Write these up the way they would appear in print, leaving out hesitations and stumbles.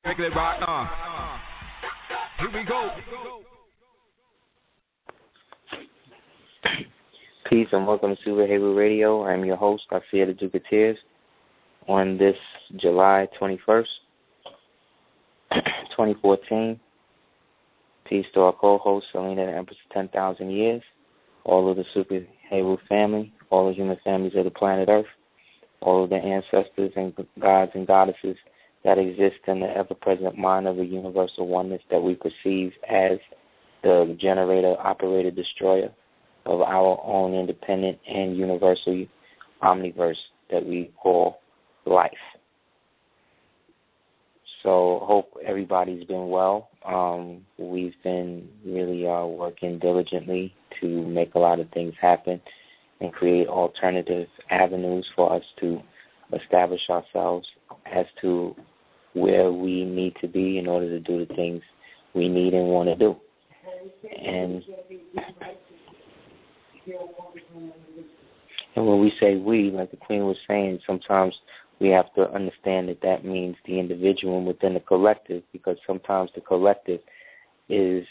Make it right now. Here we go. Peace and welcome to Heru Radio. I'm your host, Aseer the Duke of Tears, on this July 21st, 2014. Peace to our co-host, Selena, the Empress of 10,000 Years, all of the Super Heru family, all the human families of the planet Earth, all of the ancestors and gods and goddesses that exist in the ever-present mind of the universal oneness that we perceive as the generator, operator, destroyer of our own independent and universal omniverse that we call life. So hope everybody's been well. We've been really working diligently to make a lot of things happen and create alternative avenues for us to establish ourselves as to where we need to be in order to do the things we need and want to do. And when we say we, like the Queen was saying, sometimes we have to understand that that means the individual within the collective, because sometimes the collective is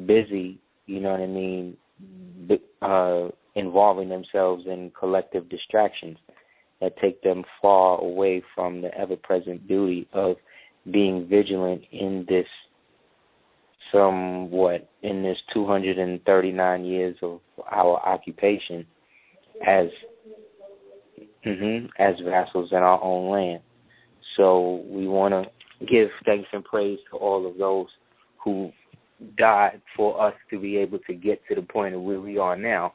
busy, you know what I mean, involving themselves in collective distractions that take them far away from the ever-present duty of being vigilant in this 239 years of our occupation as vassals in our own land. So we want to give thanks and praise to all of those who died for us to be able to get to the point of where we are now.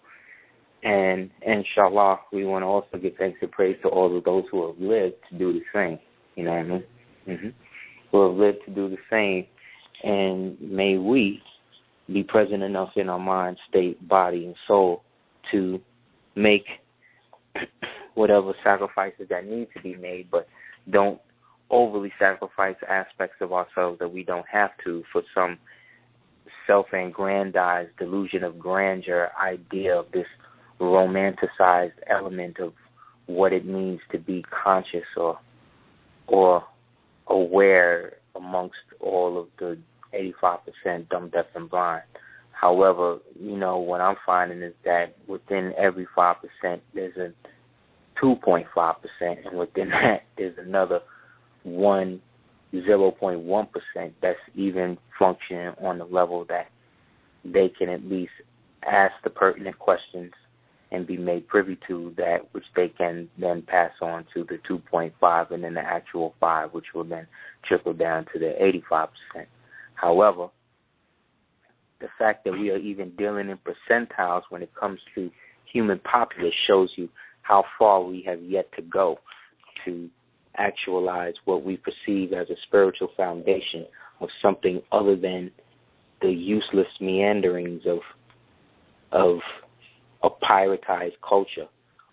And inshallah, we want to also give thanks and praise to all of those who have lived to do the same. You know what I mean? Who have lived to do the same. And may we be present enough in our mind, state, body, and soul to make whatever sacrifices that need to be made, but don't overly sacrifice aspects of ourselves that we don't have to for some self-aggrandized delusion of grandeur idea of this romanticized element of what it means to be conscious or aware amongst all of the 85% dumb, deaf, and blind. However, you know, what I'm finding is that within every 5% there's a 2.5%, and within that there's another 0.1% that's even functioning on the level that they can at least ask the pertinent questions and be made privy to that, which they can then pass on to the 2.5 and then the actual 5, which will then trickle down to the 85%. However, the fact that we are even dealing in percentiles when it comes to human populace shows you how far we have yet to go to actualize what we perceive as a spiritual foundation of something other than the useless meanderings of a piratized culture,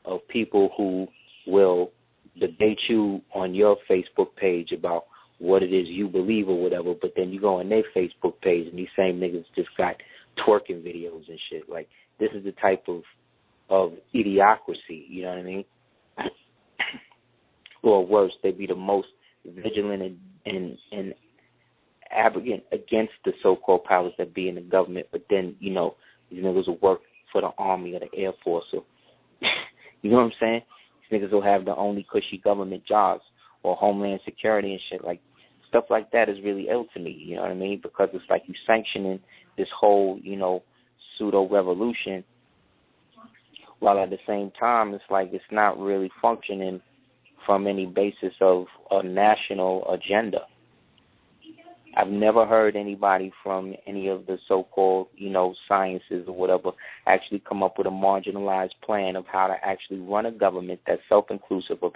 of people who will debate you on your Facebook page about what it is you believe or whatever, but then you go on their Facebook page and these same niggas just got twerking videos and shit. Like, this is the type of idiocracy, you know what I mean? Or worse, they be the most vigilant and arrogant against the so-called powers that be in the government, but then, you know, these niggas will work for the Army or the Air Force. Or, you know what I'm saying? These niggas will have the only cushy government jobs or Homeland Security and shit. Like, stuff like that is really ill to me, you know what I mean? Because it's like you sanctioning this whole, you know, pseudo-revolution, while at the same time it's like it's not really functioning from any basis of a national agenda. I've never heard anybody from any of the so-called, you know, sciences or whatever actually come up with a marginalized plan of how to actually run a government that's self-inclusive of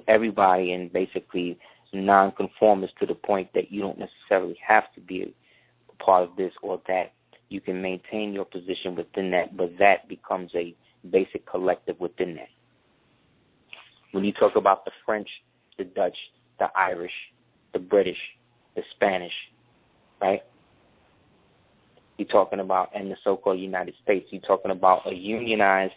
everybody and basically non-conformist to the point that you don't necessarily have to be a part of this or that. You can maintain your position within that, but that becomes a basic collective within that. When you talk about the French, the Dutch, the Irish, the British, the Spanish, right? You're talking about, and the so-called United States, you're talking about a unionized,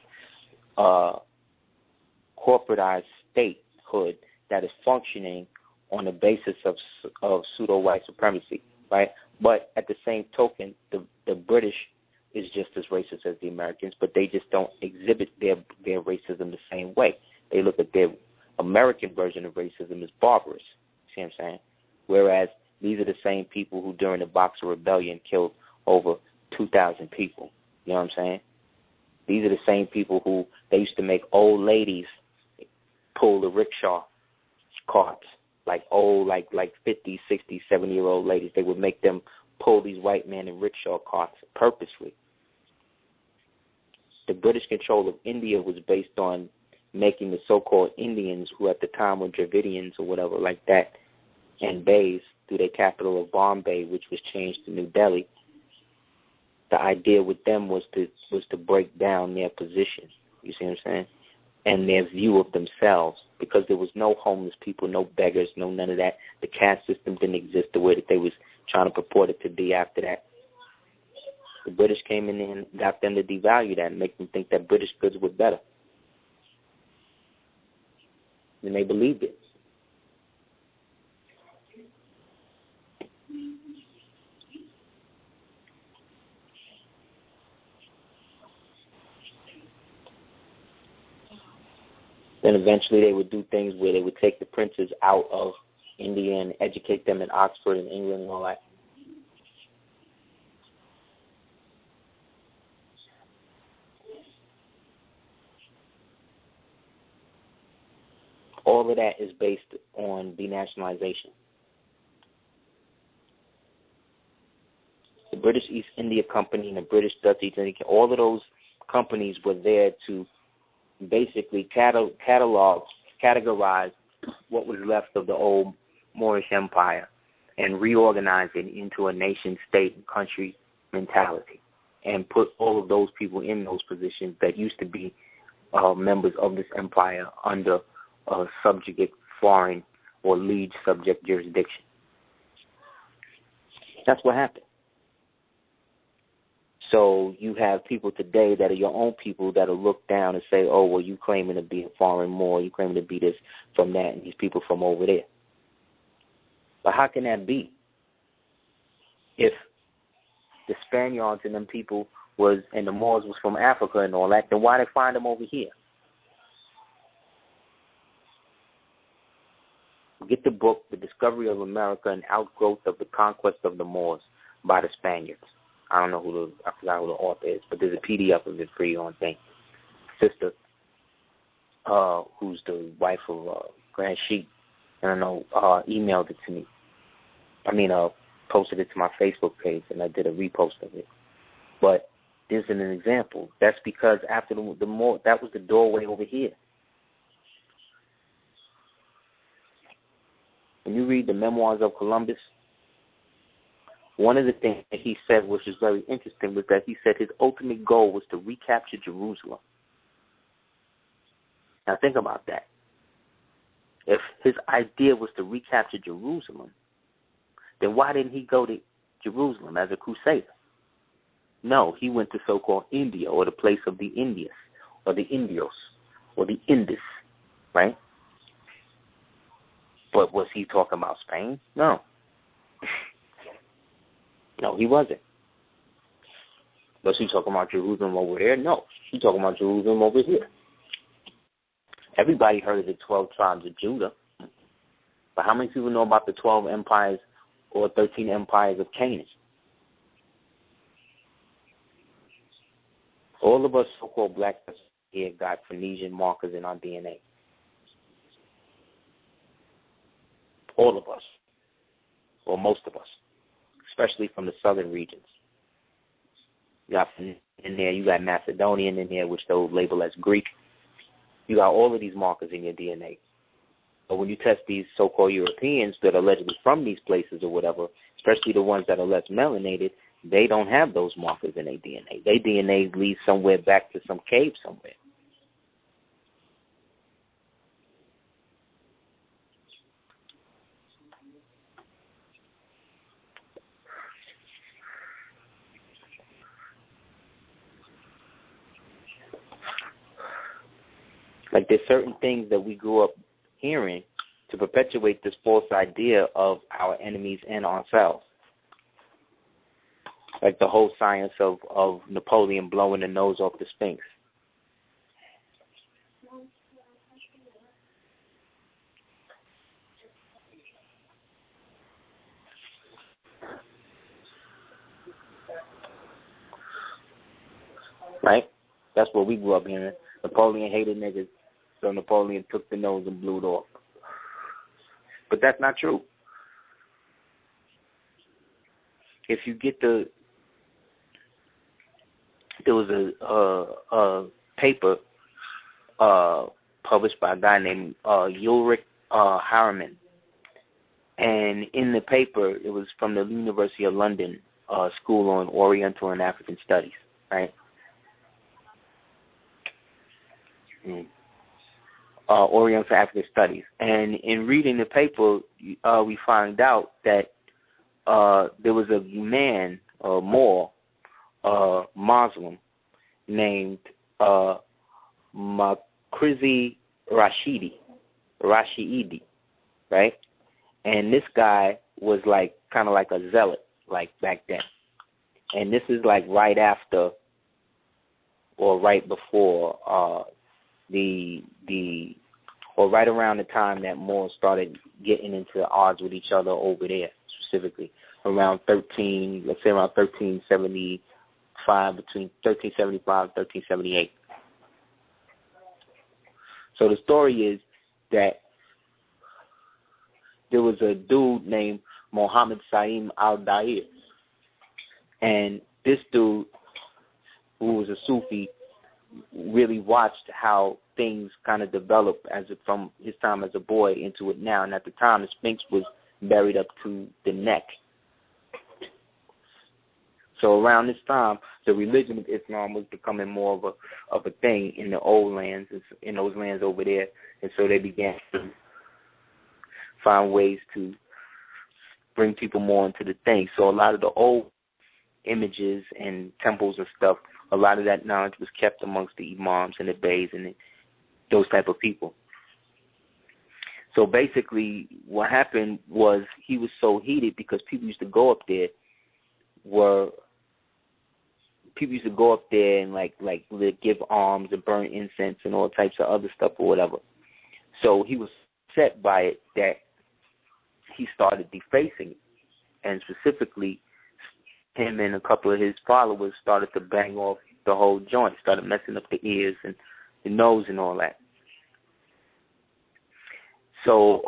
corporatized statehood that is functioning on the basis of pseudo-white supremacy, right? But at the same token, the British is just as racist as the Americans, but they just don't exhibit their racism the same way. They look at their American version of racism as barbarous. See what I'm saying? Whereas these are the same people who during the Boxer Rebellion killed over 2,000 people. You know what I'm saying? These are the same people who they used to make old ladies pull the rickshaw carts, like old, like 50, 60, 70-year-old ladies. They would make them pull these white men in rickshaw carts purposely. The British control of India was based on making the so-called Indians, who at the time were Dravidians or whatever like that, and Bays, through their capital of Bombay, which was changed to New Delhi. The idea with them was to break down their position. You see what I'm saying? And their view of themselves, because there was no homeless people, no beggars, no none of that. The caste system didn't exist the way that they was trying to purport it to be after that. The British came in there and got them to devalue that and make them think that British goods were better. And they believed it. Then eventually they would do things where they would take the princes out of India and educate them in Oxford and England and all that. All of that is based on denationalization. The British East India Company and the British Dutch East India, all of those companies were there to basically categorize what was left of the old Moorish Empire and reorganize it into a nation, state, and country mentality, and put all of those people in those positions that used to be members of this empire under a subjugate foreign or liege subject jurisdiction. That's what happened. So you have people today that are your own people that will look down and say, oh, well, you claiming to be a foreign Moor, you claiming to be this from that, and these people from over there. But how can that be? If the Spaniards and them people and the Moors was from Africa and all that, then why they find them over here? Get the book, The Discovery of America and Outgrowth of the Conquest of the Moors by the Spaniards. I don't know I forgot who the author is, but there's a PDF of it free on thing. Sister, who's the wife of Grand Sheik, I don't know, emailed it to me. Posted it to my Facebook page, and I did a repost of it. But this is an example. That's because after the Moor, that was the doorway over here. When you read the Memoirs of Columbus, one of the things that he said, which is very interesting, was that he said his ultimate goal was to recapture Jerusalem. Now think about that. If his idea was to recapture Jerusalem, then why didn't he go to Jerusalem as a crusader? No, he went to so-called India, or the place of the Indias, or the Indios, or the Indus, right? But was he talking about Spain? No. No, he wasn't. Was he talking about Jerusalem over there? No, he talking about Jerusalem over here. Everybody heard of the 12 tribes of Judah, but how many people know about the 12 empires or 13 empires of Canaan? All of us so-called black here got Phoenician markers in our DNA. All of us, or most of us, especially from the southern regions. You got in there, you got Macedonian in there, which they'll label as Greek. You got all of these markers in your DNA. But when you test these so-called Europeans that are allegedly from these places or whatever, especially the ones that are less melanated, they don't have those markers in their DNA. Their DNA leads somewhere back to some cave somewhere. Like there's certain things that we grew up hearing to perpetuate this false idea of our enemies and ourselves. Like the whole science of Napoleon blowing the nose off the Sphinx. Right? That's what we grew up hearing. Napoleon hated niggas, so Napoleon took the nose and blew it off. But that's not true. If you get there was a paper published by a guy named Ulrich Harriman, and in the paper, it was from the University of London School on Oriental and African Studies, right? Oriental African Studies. And in reading the paper, we find out that there was a man, a Moor, Muslim, named Makrizi Rashidi, right? And this guy was like kind of like a zealot, like back then. And this is like right after or right before or right around the time that Moors started getting into odds with each other over there, specifically around 1375, between 1375 and 1378. So the story is that there was a dude named Muhammad Saim al-Dair, and this dude, who was a Sufi, really watched how things kind of developed from his time as a boy into it now. And at the time, the Sphinx was buried up to the neck. So around this time, the religion of Islam was becoming more of a thing in the old lands, in those lands over there. And so they began to find ways to bring people more into the thing. So a lot of the old images and temples and stuff, a lot of that knowledge was kept amongst the imams and the beys and those type of people. So basically what happened was he was so heated because people used to go up there and like give alms and burn incense and all types of other stuff or whatever. So he was upset by it that he started defacing it. And specifically, him and a couple of his followers started to bang off the whole joint, started messing up the ears and the nose and all that. So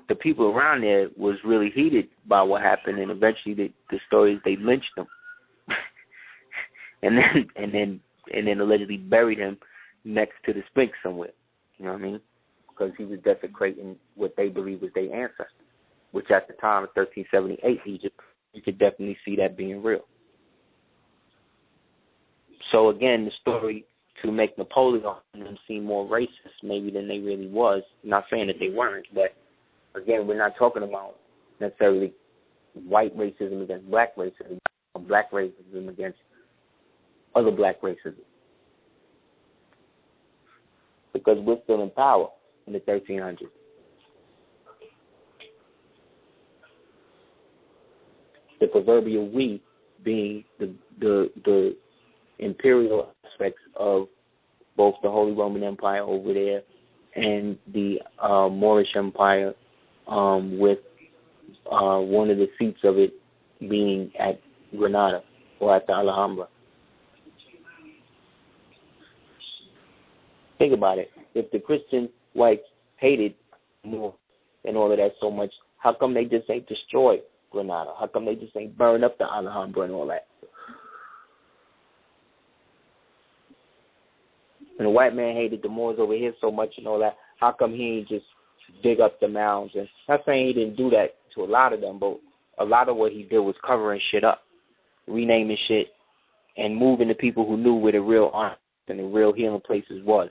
the people around there was really heated by what happened, and eventually the stories, they lynched him, and then allegedly buried him next to the Sphinx somewhere. You know what I mean? Because he was desecrating what they believed was their ancestors, which at the time of 1378 Egypt, you could definitely see that being real. So again, the story to make Napoleon and them seem more racist maybe than they really was. I'm not saying that they weren't, but again, we're not talking about necessarily white racism against black racism, or black racism against other black racism. Because we're still in power in the 1300s. The proverbial we being the imperial aspects of both the Holy Roman Empire over there and the Moorish Empire, with one of the seats of it being at Granada or at the Alhambra. Think about it. If the Christian whites hated Moors and all of that so much, how come they just ain't destroyed Granada? How come they just ain't burned up the Alhambra and all that? And the white man hated the Moors over here so much and all that, how come he ain't just dig up the mounds? And I'm not saying he didn't do that to a lot of them, but a lot of what he did was covering shit up, renaming shit, and moving the people who knew where the real art and the real healing places was.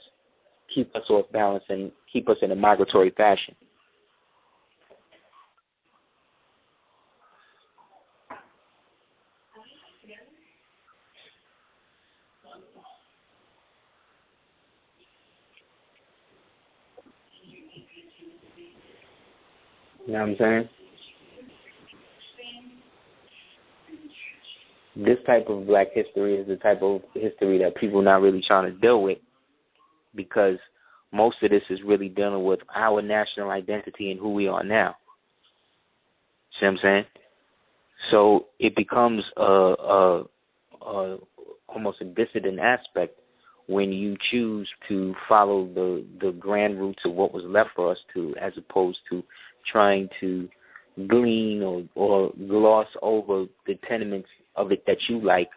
Keep us off balance and keep us in a migratory fashion. You know what I'm saying? This type of black history is the type of history that people are not really trying to deal with, because most of this is really dealing with our national identity and who we are now. See what I'm saying? So it becomes almost a dissident aspect when you choose to follow the grand roots of what was left for us to, as opposed to trying to glean or gloss over the tenements of it that you like,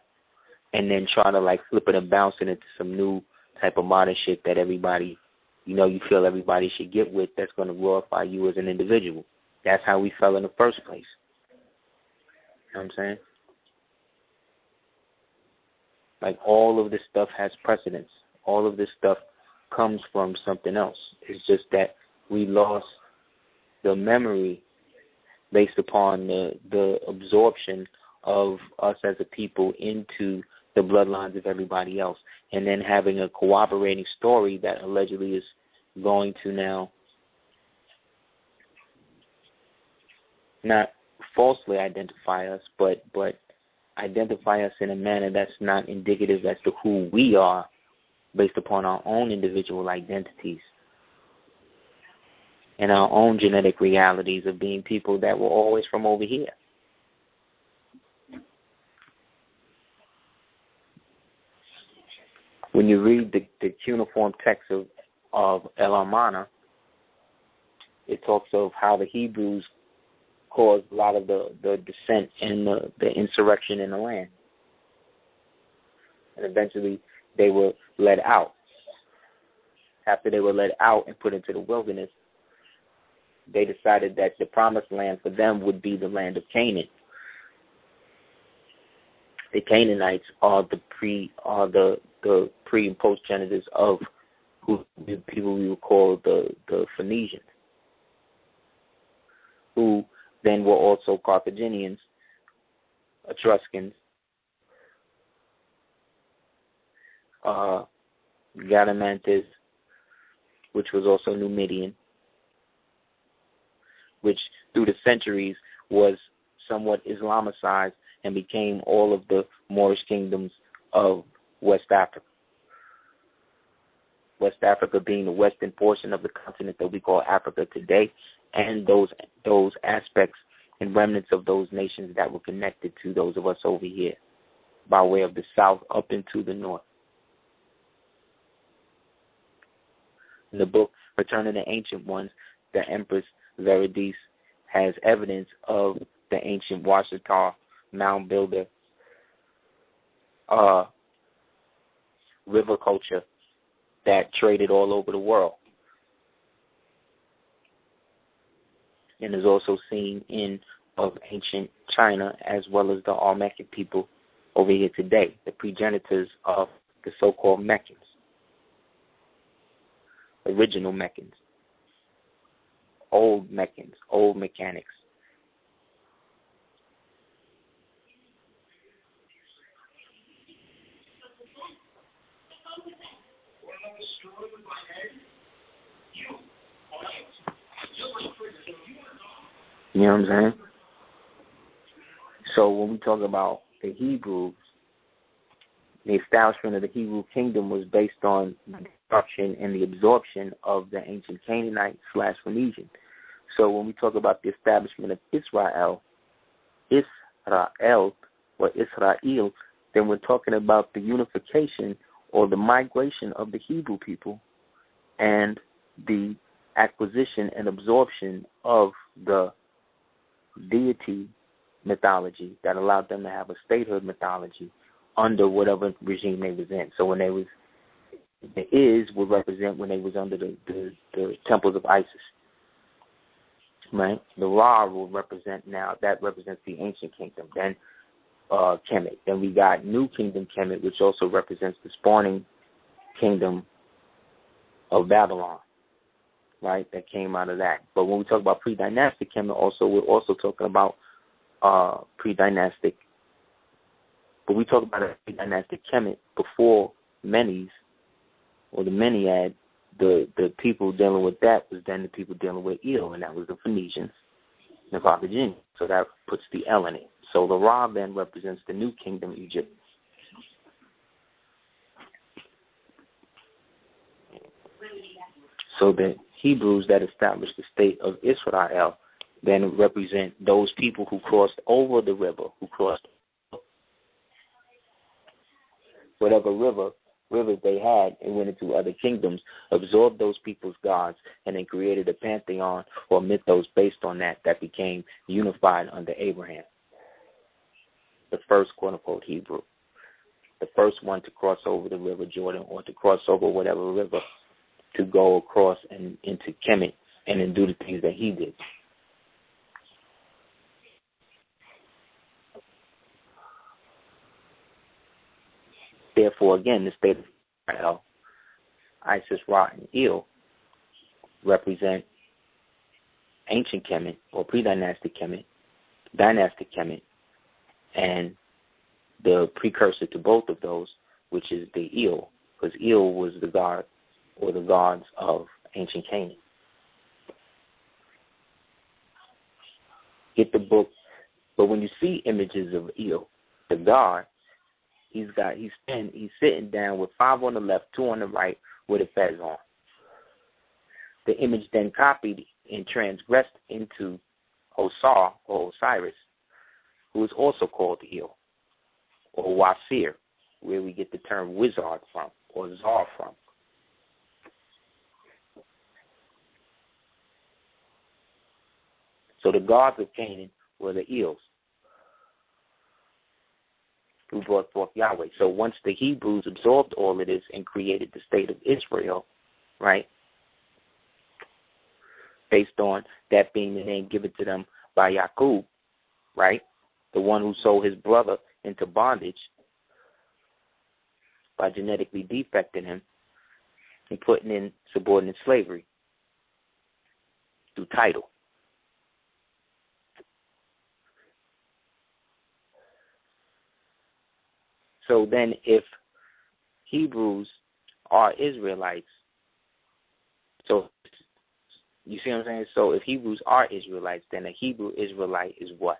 and then try to like flip it and bounce it into some new type of modern shit that everybody, you feel everybody should get with, that's going to glorify you as an individual. That's how we fell in the first place. You know what I'm saying? Like, all of this stuff has precedence. All of this stuff comes from something else. It's just that we lost the memory based upon the absorption of us as a people into the bloodlines of everybody else, and then having a corroborating story that allegedly is going to now not falsely identify us, but identify us in a manner that's not indicative as to who we are, based upon our own individual identities and our own genetic realities of being people that were always from over here. When you read the cuneiform text of El Amarna, it talks of how the Hebrews caused a lot of the dissent and the insurrection in the land. And eventually they were led out. After they were led out and put into the wilderness, they decided that the promised land for them would be the land of Canaan. The Canaanites are the pre and post genitors of the people we would call the Phoenicians, who then were also Carthaginians, Etruscans, Gadamantes, which was also Numidian, which through the centuries was somewhat Islamicized and became all of the Moorish kingdoms of West Africa. West Africa being the western portion of the continent that we call Africa today, and those aspects and remnants of those nations that were connected to those of us over here by way of the south up into the north. In the book Return of the Ancient Ones, the Empress Verides has evidence of the ancient Washita mound builder river culture that traded all over the world, and is also seen in of ancient China as well as the Olmecan people over here today, the progenitors of the so-called Meccans, original Meccans, old mechanics. You know what I'm saying? So when we talk about the Hebrews, the establishment of the Hebrew kingdom was based on the destruction and the absorption of the ancient Canaanite / Phoenician. So when we talk about the establishment of Israel, or Israel, then we're talking about the unification or the migration of the Hebrew people and the acquisition and absorption of the deity mythology that allowed them to have a statehood mythology under whatever regime they was in. So when they was, the Is would represent when they was under the temples of Isis, right? The Ra will represent now, that represents the ancient kingdom. Then Kemet. Then we got New Kingdom Kemet, which also represents the spawning kingdom of Babylon, right? That came out of that. But when we talk about pre-dynastic Kemet, also we're also talking about pre-dynastic. But we talk about a pre-dynastic Kemet before Menes or the Meniad. The people dealing with that was then the people dealing with El, and that was the Phoenicians, Navagajin. So that puts the L in it. So the Ra then represents the new kingdom, Egypt. So the Hebrews that established the state of Israel then represent those people who crossed over the river, who crossed whatever rivers they had and went into other kingdoms, absorbed those people's gods, and then created a pantheon or mythos based on that became unified under Abraham, the first quote-unquote Hebrew, the first one to cross over the river Jordan or to cross over whatever river to go across and into Kemet and then do the things that he did. Therefore, again, the state of Israel, Isis, Ra, and El represent ancient Kemet or pre-dynastic Kemet, dynastic Kemet, and the precursor to both of those, which is the El, because El was the god or the gods of ancient Canaan. Get the book, but when you see images of El, the god, he's sitting down with 5 on the left, 2 on the right, with a fez on. The image then copied and transgressed into Osar or Osiris, who is also called El, or Wasir, where we get the term wizard from, or czar from. So the gods of Canaan were the Els, who brought forth Yahweh. So once the Hebrews absorbed all of this and created the state of Israel, right, based on that being the name given to them by Yaqub, right, the one who sold his brother into bondage by genetically defecting him and putting in subordinate slavery through title. So then if Hebrews are Israelites, so you see what I'm saying? So if Hebrews are Israelites, then a Hebrew Israelite is what?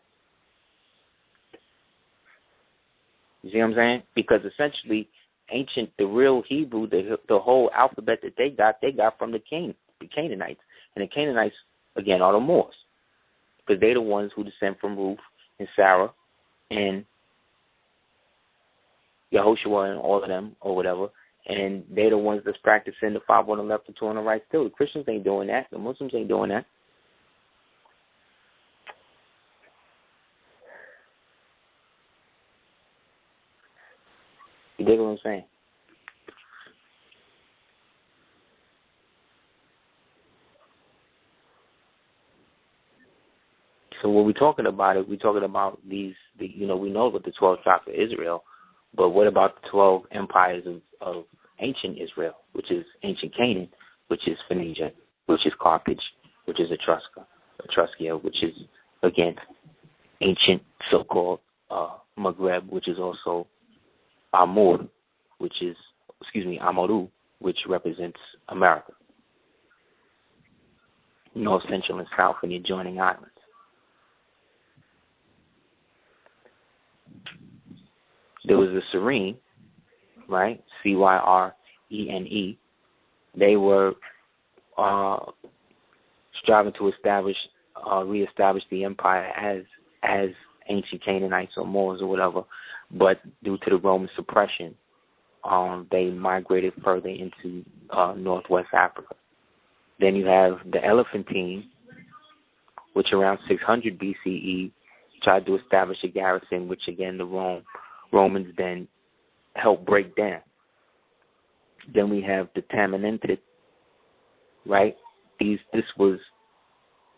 You see what I'm saying? Because essentially, the real Hebrew, the whole alphabet that they got from the Canaanites. And the Canaanites, again, are the Moors. Because they're the ones who descend from Ruth and Sarah and Yehoshua and all of them or whatever, and they're the ones that's practicing the 5 on the left and 2 on the right still. The Christians ain't doing that. The Muslims ain't doing that. You dig what I'm saying? So when we're talking about it, we're talking about we know about the 12 tribes of Israel, but what about the 12 empires of ancient Israel, which is ancient Canaan, which is Phoenicia, which is Carthage, which is Etrusca, which is, again, ancient so-called Maghreb, which is also Amoru, which represents America, North, Central, and South, and the adjoining islands. There was the Cyrene, right? Cyrene. They were striving to reestablish the empire as ancient Canaanites or Moors or whatever, but due to the Roman suppression, they migrated further into northwest Africa. Then you have the Elephantine, which around 600 BCE tried to establish a garrison, which again the Romans then helped break down. Then we have the Tamanentid, right? This was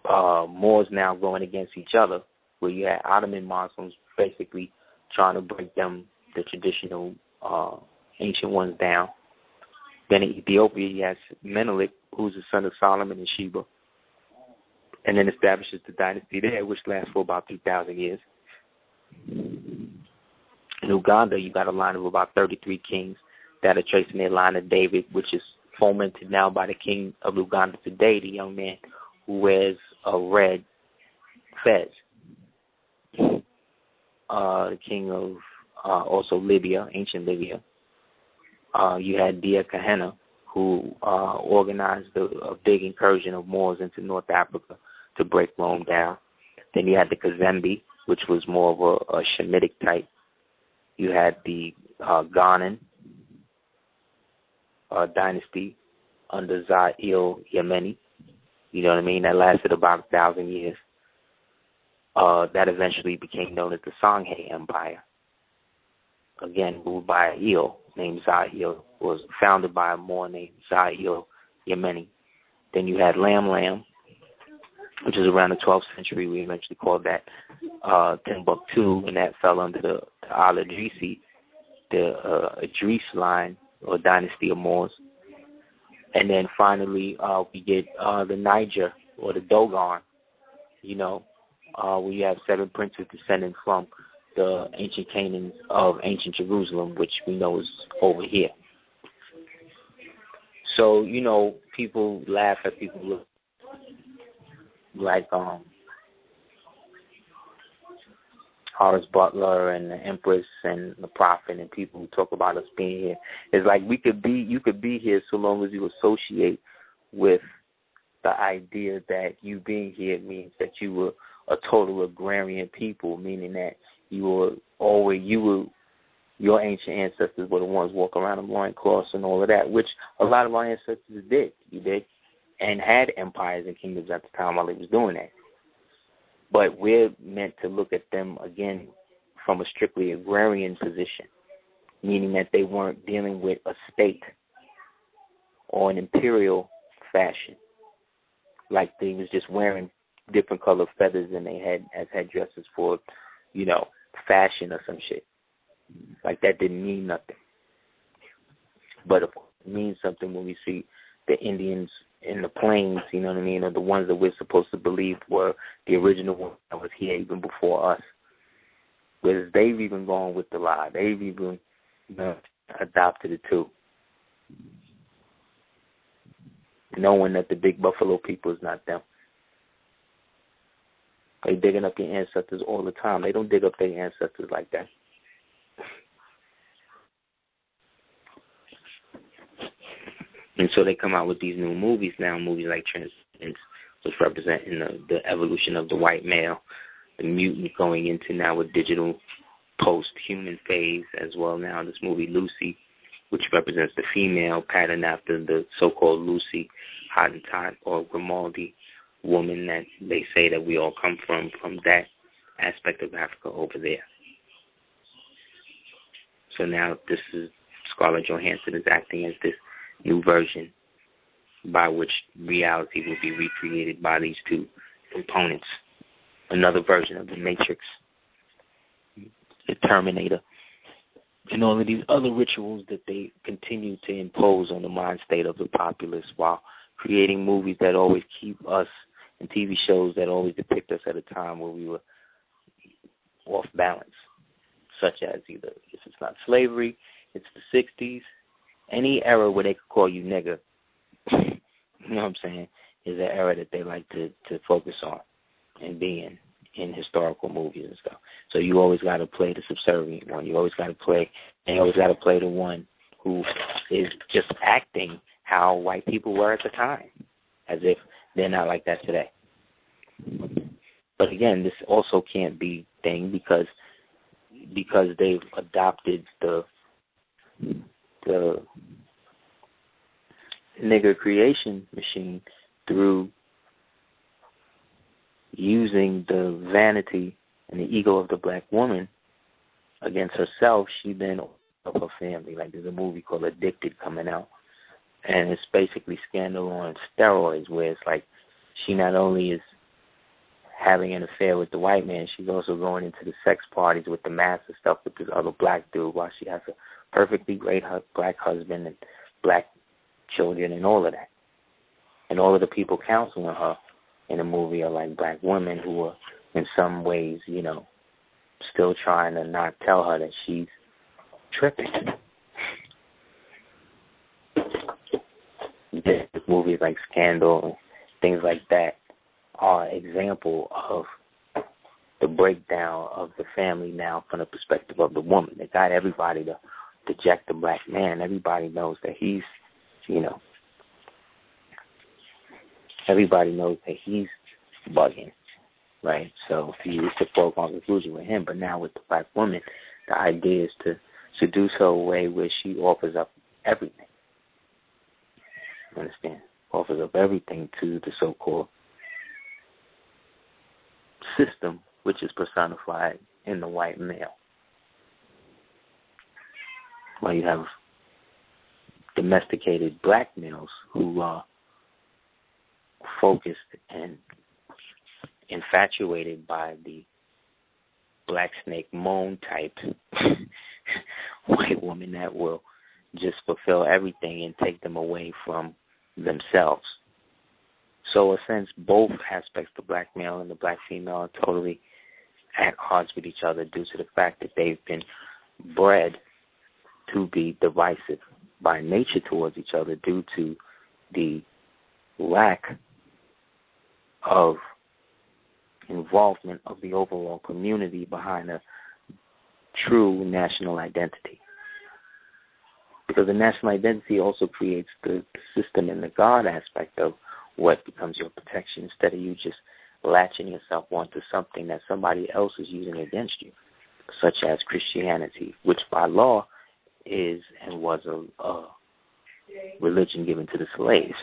Moors now going against each other, where you had Ottoman Muslims basically trying to break them, the traditional ancient ones, down. Then in Ethiopia, you have Menelik, who's the son of Solomon and Sheba, and then establishes the dynasty there, which lasts for about 3,000 years. In Uganda, you got a line of about 33 kings that are tracing their line of David, which is fomented now by the king of Uganda today, the young man who wears a red Fez, the king of also Libya, ancient Libya. You had Dia Kahena, who organized a big incursion of Moors into North Africa to break Rome down. Then you had the Kazembe, which was more of a Shemitic type. You had the Ghanan dynasty under Yemeni. You know what I mean? That lasted about 1,000 years. That eventually became known as the Songhay Empire. Again, ruled by a Eel named Zahir, was founded by a Moor named Zahir Yemeni. Then you had Lam, which is around the 12th century. We eventually called that Timbuktu, and that fell under the Al-Idrisi, the Idris line or dynasty of Moors. And then finally we get the Niger or the Dogon, where you have 7 princes descending from the ancient Canaan of ancient Jerusalem, which we know is over here. So, people laugh at people like Horace Butler and the Empress and the Prophet and people who talk about us being here. It's like you could be here so long as you associate with the idea that you being here means that you were a total agrarian people, meaning that your ancient ancestors were the ones walking around in loincloths and all of that, which a lot of our ancestors did. You did, and had empires and kingdoms at the time while they was doing that. But we're meant to look at them, again, from a strictly agrarian position, meaning that they weren't dealing with a state or an imperial fashion, like they was just wearing different colored feathers than they had as headdresses for, fashion or some shit. Like that didn't mean nothing. But of course, it means something when we see the Indians in the plains, you know what I mean, or the ones that we're supposed to believe were the original ones that was here even before us. Whereas they've even gone with the lie. They've even adopted it too. Knowing that the big buffalo people is not them. They digging up your ancestors all the time. They don't dig up their ancestors like that. And so they come out with these new movies now, movies like Transcendence, which representing the evolution of the white male, the mutant going into now a digital post-human phase as well. Now this movie Lucy, which represents the female, patterned after the so-called Lucy Hottentot or Grimaldi woman that they say that we all come from that aspect of Africa over there. So now this is Scarlett Johansson is acting as this new version by which reality will be recreated by these two components. Another version of the Matrix, the Terminator, and all of these other rituals that they continue to impose on the mind state of the populace while creating movies that always keep us and TV shows that always depict us at a time where we were off balance, such as either if it's not slavery, it's the 60s, any era where they could call you nigger, you know what I'm saying, is an era that they like to focus on and be in historical movies and stuff. So you always got to play the subservient one. You always got to play the one who is just acting how white people were at the time, as if they're not like that today. But again, this also can't be thing because they've adopted the nigger creation machine through using the vanity and the ego of the black woman against herself. She then of her family. Like there's a movie called Addicted coming out, and it's basically Scandal on steroids, where it's like she not only is having an affair with the white man, she's also going into the sex parties with the mass and stuff with this other black dude, while she has a perfectly great black husband and black children and all of that. And all of the people counseling her in the movie are like black women who are in some ways, still trying to not tell her that she's tripping. Movies like Scandal and things like that are an example of the breakdown of the family now from the perspective of the woman. They got everybody to deject the black man. Everybody knows that he's, everybody knows that he's bugging, right? So you used to foregone conclusion with him, but now with the black woman, the idea is to seduce her away where she offers up everything. You understand? Offers up everything to the so-called system, which is personified in the white male. Well, you have domesticated black males who are focused and infatuated by the black snake moan type white woman that will just fulfill everything and take them away from themselves. So, in a sense, both aspects, the black male and the black female, are totally at odds with each other due to the fact that they've been bred to be divisive by nature towards each other due to the lack of involvement of the overall community behind a true national identity. Because the national identity also creates the system and the God aspect of what becomes your protection instead of you just latching yourself onto something that somebody else is using against you, such as Christianity, which by law is and was a religion given to the slaves.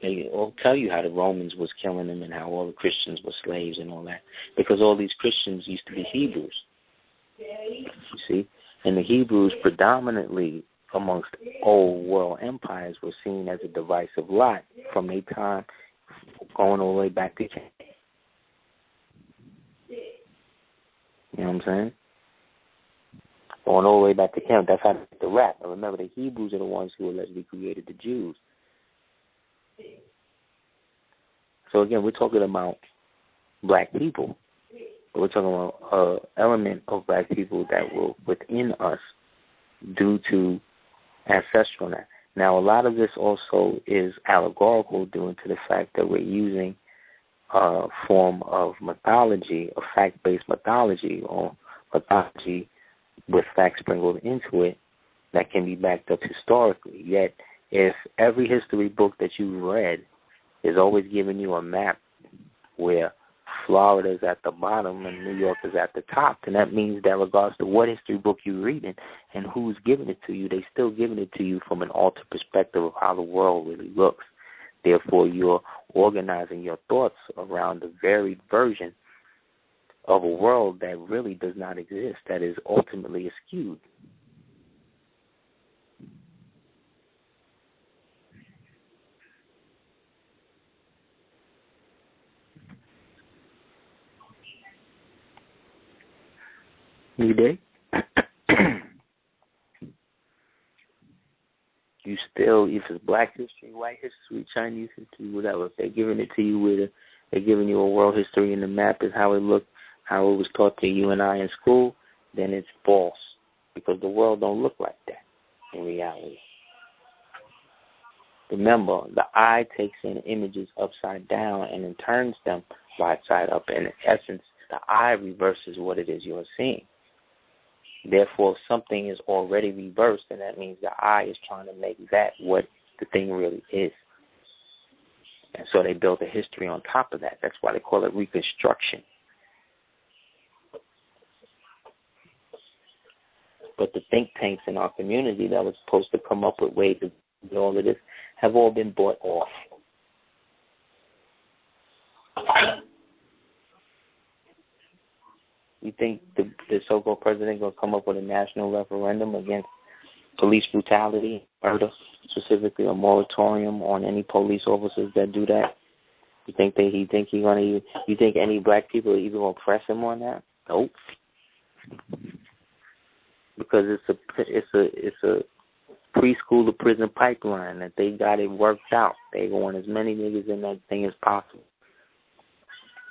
They all tell you how the Romans was killing them and how all the Christians were slaves and all that, because all these Christians used to be Hebrews. You see? And the Hebrews predominantly amongst old world empires were seen as a divisive lot from their time going all the way back to Cain. You know what I'm saying? Going all the way back to Cain. That's how they get the rap. And remember, the Hebrews are the ones who allegedly created the Jews. So again, we're talking about black people. We're talking about an element of black people that were within us due to ancestralness. Now, a lot of this also is allegorical due to the fact that we're using a form of mythology, a fact-based mythology, or mythology with facts sprinkled into it that can be backed up historically. Yet, if every history book that you've read is always giving you a map where Florida is at the bottom and New York is at the top, then that means that regardless of what history book you're reading and who's giving it to you, they're still giving it to you from an altered perspective of how the world really looks. Therefore, you're organizing your thoughts around a varied version of a world that really does not exist, that is ultimately skewed. You dig? You still, if it's black history, white history, Chinese history, whatever, if they're giving it to you they're giving you a world history and the map is how it looked, how it was taught to you and I in school, then it's false. Because the world don't look like that in reality. Remember, the eye takes in images upside down and then turns them right side up. And in essence, the eye reverses what it is you're seeing. Therefore, if something is already reversed, then that means the eye is trying to make that what the thing really is. And so they built a history on top of that. That's why they call it reconstruction. But the think tanks in our community that was supposed to come up with ways to do all of this have all been bought off. You think the so-called president going to come up with a national referendum against police brutality, murder, specifically a moratorium on any police officers that do that? You think you think any black people are even going to press him on that? Nope. Because it's a preschool to prison pipeline that they got it worked out. They want as many niggas in that thing as possible.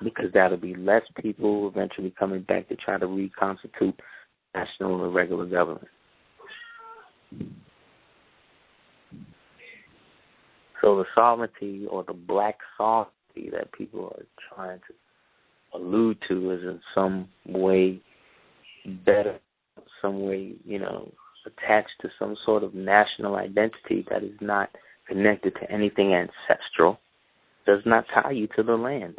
Because that'll be less people eventually coming back to try to reconstitute national or regular government. So the sovereignty or the black sovereignty that people are trying to allude to is in some way better, some way, attached to some sort of national identity that is not connected to anything ancestral, does not tie you to the land.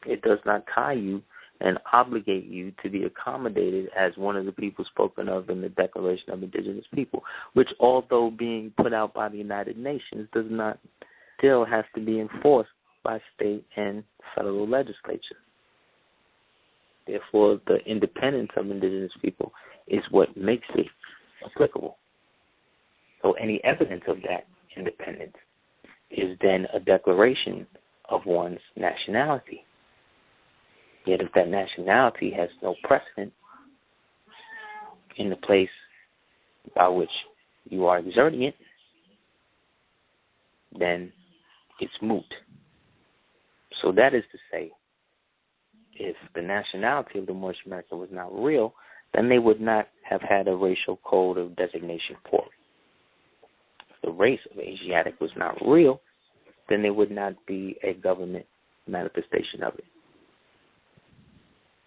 It does not tie you and obligate you to be accommodated as one of the people spoken of in the Declaration of Indigenous People, which, although being put out by the United Nations, does not still has to be enforced by state and federal legislature. Therefore, the independence of indigenous people is what makes it applicable. So any evidence of that independence is then a declaration of one's nationality. Yet if that nationality has no precedent in the place by which you are exerting it, then it's moot. So that is to say, if the nationality of the Moorish American was not real, then they would not have had a racial code of designation for it. If the race of Asiatic was not real, then there would not be a government manifestation of it.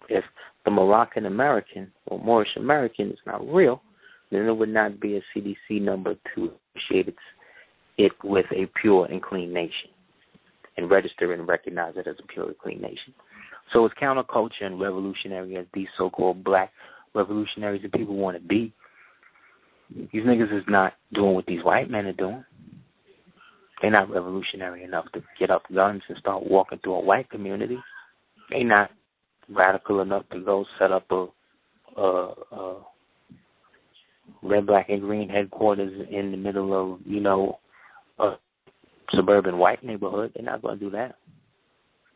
If the Moroccan American or Moorish American is not real, then there would not be a CDC number to associate it with a pure and clean nation and register and recognize it as a pure and clean nation. So as counterculture and revolutionary as these so-called black revolutionaries and people want to be, these niggas is not doing what these white men are doing. They're not revolutionary enough to get up guns and start walking through a white community. They're not radical enough to go set up a red, black, and green headquarters in the middle of, a suburban white neighborhood. They're not going to do that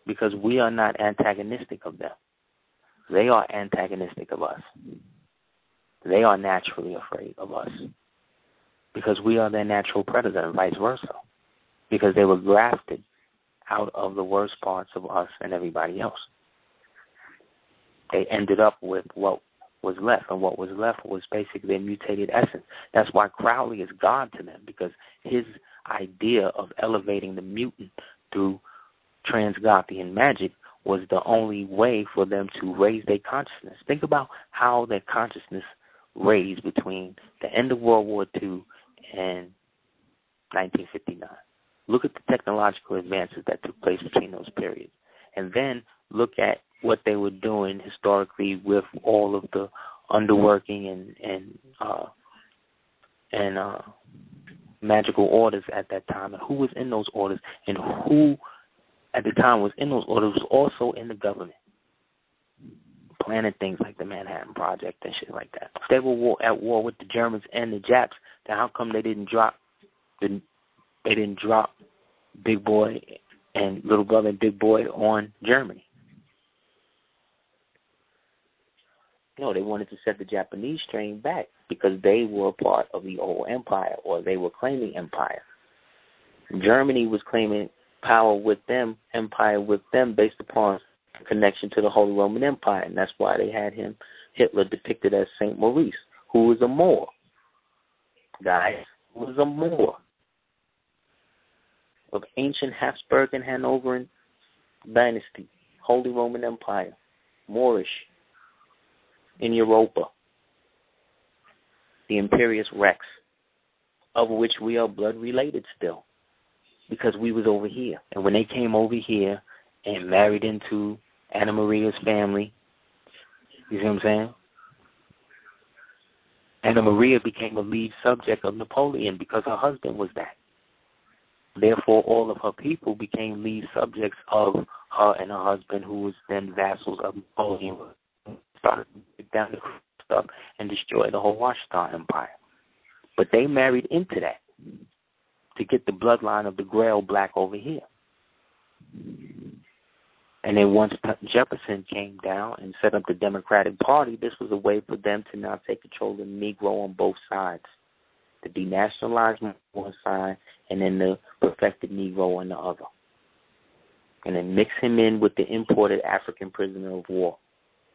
because we are not antagonistic of them. They are antagonistic of us. They are naturally afraid of us because we are their natural predator and vice versa, because they were grafted out of the worst parts of us and everybody else. They ended up with what was left, and what was left was basically their mutated essence. That's why Crowley is God to them, because his idea of elevating the mutant through Transgothian magic was the only way for them to raise their consciousness. Think about how their consciousness raised between the end of World War II and 1959. Look at the technological advances that took place between those periods. And then look at what they were doing historically with all of the underworking and magical orders at that time, and who was in those orders, and who at the time was in those orders was also in the government, planning things like the Manhattan Project and shit like that. If they were at war with the Germans and the Japs, then how come they didn't drop Big Boy and Little Brother and Big Boy on Germany? No, they wanted to set the Japanese strain back because they were part of the old empire, or they were claiming empire. Germany was claiming power with them, empire with them, based upon connection to the Holy Roman Empire, and that's why they had Hitler depicted as Saint Maurice, who was a Moor. Guys, who was a Moor of ancient Habsburg and Hanoverian dynasty, Holy Roman Empire, Moorish in Europa, the Imperius Rex, of which we are blood related still, because we was over here. And when they came over here and married into Anna Maria's family, you see what I'm saying? Anna Maria became a lead subject of Napoleon because her husband was that. Therefore, all of her people became lead subjects of her and her husband, who was then vassals of Napoleon, started to break down the stuff and destroy the whole Washington Empire. But they married into that to get the bloodline of the Grail black over here. And then once Jefferson came down and set up the Democratic Party, this was a way for them to now take control of the Negro on both sides, to denationalize on one side and then the perfected Negro on the other, and then mix him in with the imported African prisoner of war,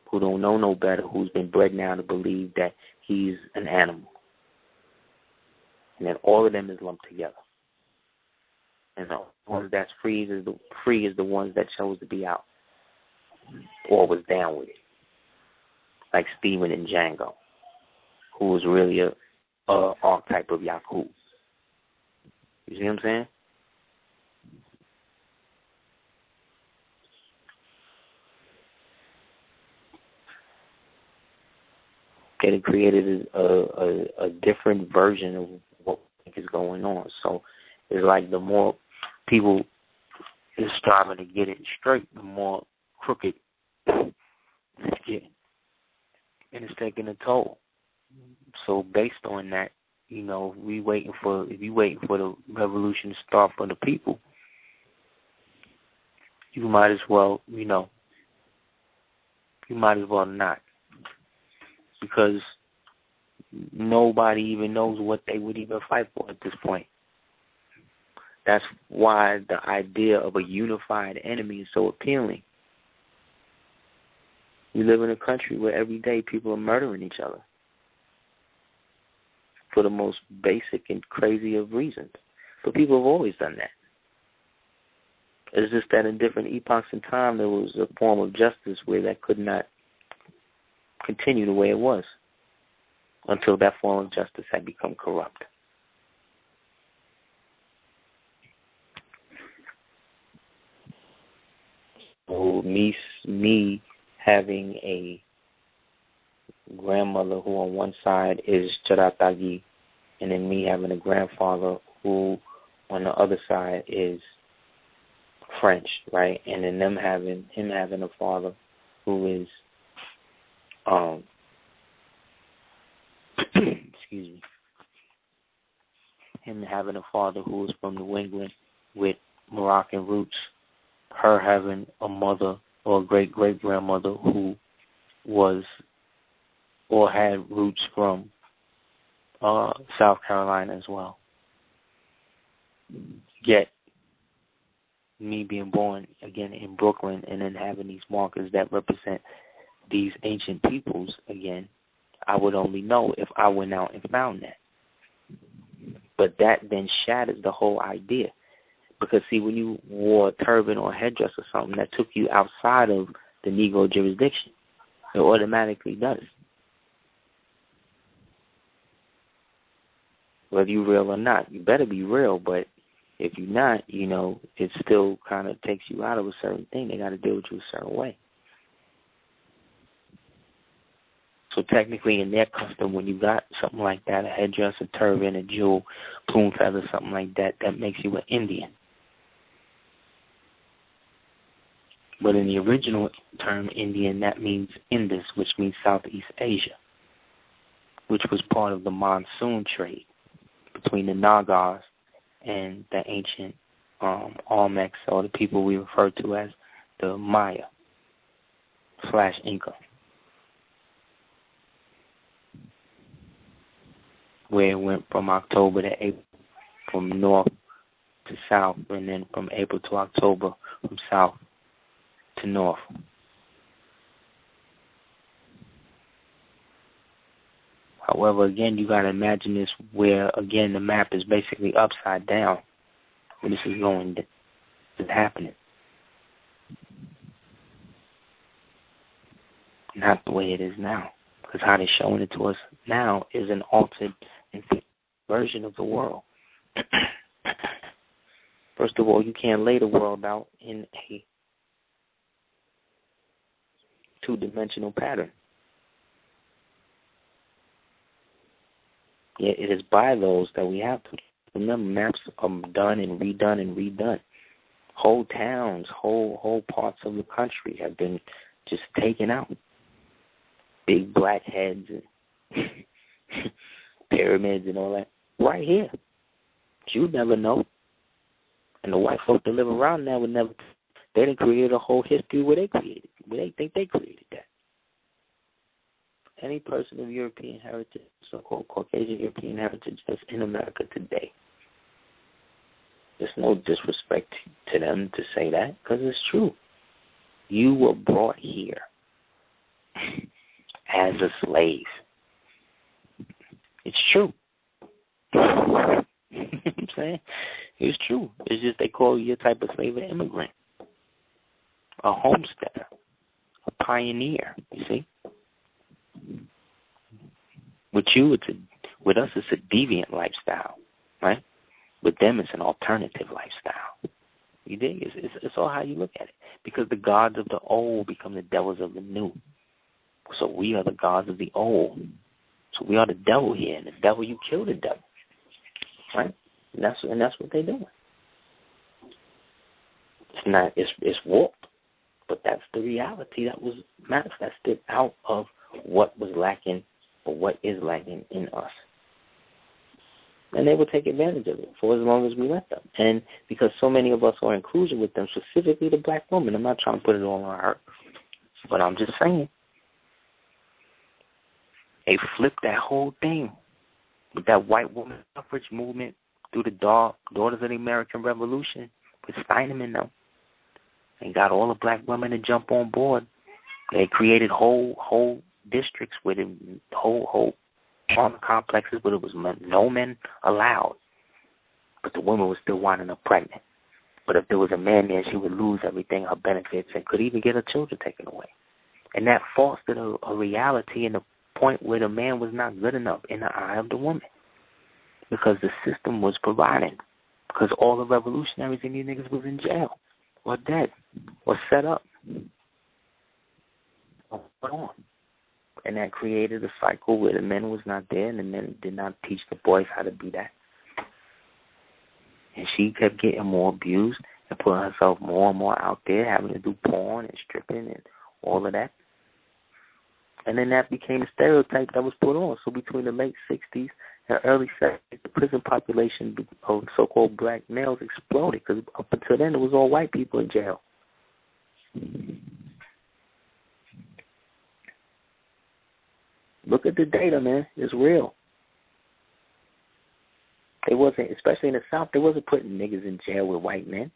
who don't know no better, who's been bred now to believe that he's an animal. And then all of them is lumped together. And the ones that's free is the ones that chose to be out or was down with it. Like Steven and Django, who was really a archetype of Yakub. You see what I'm saying? It created a different version of what is going on. So it's like the more people is striving to get it straight, the more crooked it's getting. And it's taking a toll. So based on that, you know, if you waiting for the revolution to start for the people, you might as well, not. Because nobody even knows what they would even fight for at this point. That's why the idea of a unified enemy is so appealing. We live in a country where every day people are murdering each other for the most basic and crazy of reasons. But people have always done that. It's just that in different epochs in time there was a form of justice where that could not continue the way it was until that form of justice had become corrupt. So me having a grandmother who on one side is Charatagi, and then me having a grandfather who on the other side is French, right? And then him having a father who is excuse me, him having a father who is from New England with Moroccan roots, her having a mother or a great-great-grandmother who was or had roots from South Carolina as well. Yet, me being born, again, in Brooklyn and then having these markers that represent these ancient peoples, again, I would only know if I went out and found that. But that then shatters the whole idea. Because, see, when you wore a turban or a headdress or something that took you outside of the Negro jurisdiction, it automatically does. Whether you're real or not. You better be real, but if you're not, it still kind of takes you out of a certain thing. They got to deal with you a certain way. So technically in their custom, when you got something like that, a headdress, a turban, a jewel, plume feather, something like that, that makes you an Indian. But in the original term Indian, that means Indus, which means Southeast Asia, which was part of the monsoon trade between the Nagas and the ancient Olmecs, or the people we refer to as the Maya / Inca, where it went from October to April, from north to south, and then from April to October, from south to north. However, again, you got to imagine this where, again, the map is basically upside down when this is happening. Not the way it is now. Because how they're showing it to us now is an altered version of the world. First of all, you can't lay the world out in a two-dimensional pattern. Yet it is by those that we have to. Remember, maps are done and redone and redone. Whole towns, whole parts of the country have been just taken out. Big black heads and pyramids and all that. Right here. But you'd never know. And the white folk that live around now would never. They didn't create a whole history where they think they created that. Any person of European heritage, so-called Caucasian European heritage, that's in America today, there's no disrespect to them to say that, because it's true. You were brought here as a slave. It's true. You know what I'm saying? It's true. It's just they call you a type of slave an immigrant, a homesteader, a pioneer. You see, with us, it's a deviant lifestyle, right? With them, it's an alternative lifestyle. You dig? It's all how you look at it. Because the gods of the old become the devils of the new. So we are the gods of the old. So we are the devil here, and the devil, you kill the devil, right? And that's what they're doing. It's warped, but that's the reality that was manifested out of what was lacking or what is lacking in us. And they will take advantage of it for as long as we let them. And because so many of us are in inclusion with them, specifically the black woman, I'm not trying to put it all on her, but I'm just saying, they flipped that whole thing with that white woman suffrage movement through the Daughters of the American Revolution with Steinem and them, and got all the black women to jump on board. They created whole districts with whole apartment complexes, but it was no men allowed. But the woman was still winding up pregnant. But if there was a man there, she would lose everything, her benefits, and could even get her children taken away. And that fostered a reality in the point where the man was not good enough in the eye of the woman, because the system was providing, because all the revolutionaries and these niggas was in jail or dead or set up or put on. And that created a cycle where the men was not there, and the men did not teach the boys how to be that. And she kept getting more abused and putting herself more and more out there, having to do porn and stripping and all of that. And then that became a stereotype that was put on. So between the late 60s and early 70s, the prison population of so-called black males exploded, because up until then it was all white people in jail. Look at the data, man. It's real. They wasn't, especially in the South, they wasn't putting niggas in jail with white men.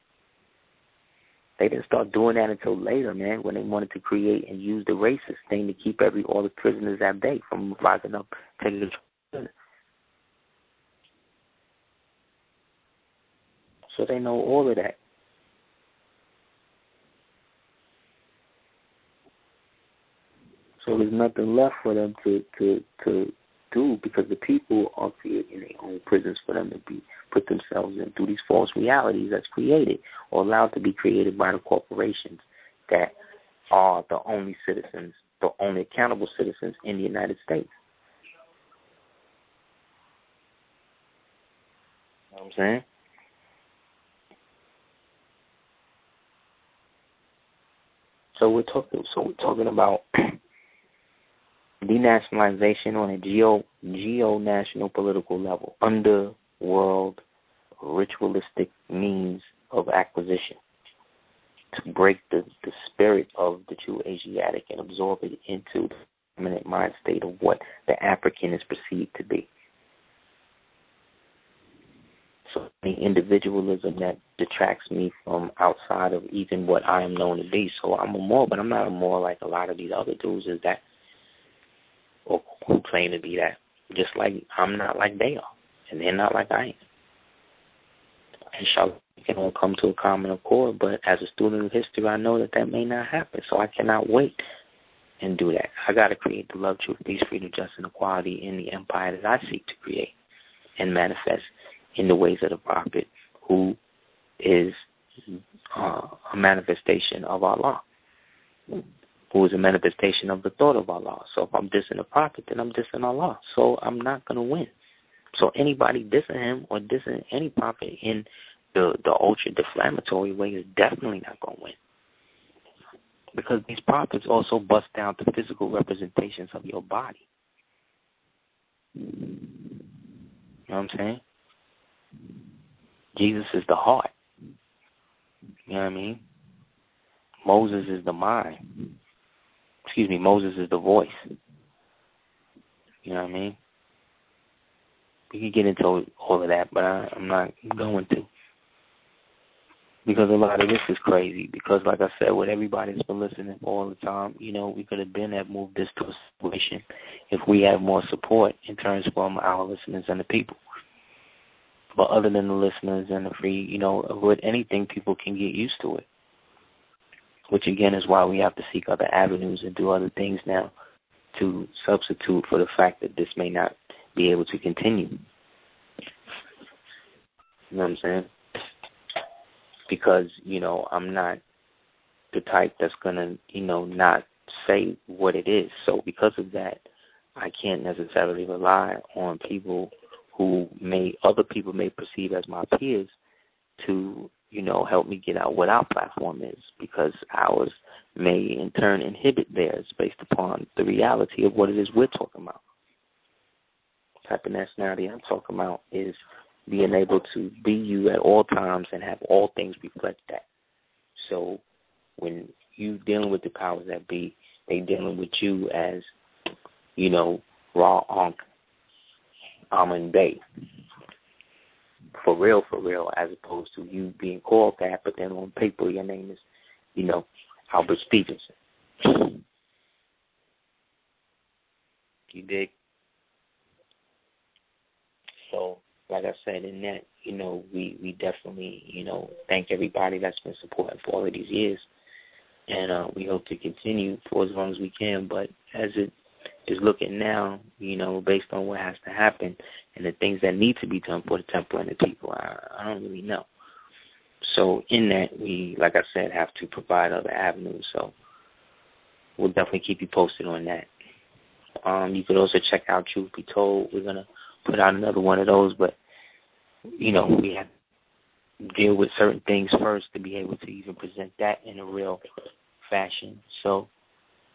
They didn't start doing that until later, man, when they wanted to create and use the racist thing to keep all the prisoners at bay from rising up, taking control. So they know all of that. So there's nothing left for them to do, because the people are creating their own prisons for them to put themselves in through these false realities that's created or allowed to be created by the corporations that are the only citizens, the only accountable citizens in the United States. You know what I'm saying? So we're talking about denationalization on a geo-national political level, underworld ritualistic means of acquisition, to break the spirit of the true Asiatic and absorb it into the dominant mind state of what the African is perceived to be. So the individualism that detracts me from outside of even what I am known to be. So I'm a Moor, but I'm not a Moor like a lot of these other dudes is that, or who claim to be that. Just like I'm not like they are, and they're not like I am. Inshallah, we can all come to a common accord, but as a student of history, I know that may not happen, so I cannot wait and do that. I got to create the love, truth, peace, freedom, justice, and equality in the empire that I seek to create and manifest in the ways of the Prophet, who is a manifestation of Allah, who is a manifestation of the thought of Allah. So if I'm dissing the Prophet, then I'm dissing Allah. So I'm not going to win. So anybody dissing him or dissing any Prophet in the ultra-deflammatory way is definitely not going to win. Because these prophets also bust down to physical representations of your body. You know what I'm saying? Jesus is the heart. You know what I mean? Moses is the mind. Moses is the voice. You know what I mean? We could get into all of that, but I'm not going to. Because a lot of this is crazy. Because, like I said, with everybody that's been listening all the time, we could have moved this to a situation if we had more support in terms from our listeners and the people. But other than the listeners and the free, with anything, people can get used to it. Which, again, is why we have to seek other avenues and do other things now to substitute for the fact that this may not be able to continue. You know what I'm saying? Because, I'm not the type that's going to, not say what it is. So because of that, I can't necessarily rely on people who other people may perceive as my peers to, help me get out what our platform is, because ours may in turn inhibit theirs based upon the reality of what it is we're talking about. The type of nationality I'm talking about is being able to be you at all times and have all things reflect that. So when you dealing with the powers that be, they dealing with you as, Ra Ankh Amun Bey. For real, as opposed to you being called that, but then on paper your name is, Albert Stevenson. You dig? So, like I said, in that, we definitely, thank everybody that's been supporting for all of these years. And we hope to continue for as long as we can. But as it is looking now, based on what has to happen and the things that need to be done for the temple and the people, I don't really know. So in that, we, like I said, have to provide other avenues. So we'll definitely keep you posted on that. You could also check out Truth Be Told. We're going to put out another one of those, but, we have to deal with certain things first to be able to even present that in a real fashion. So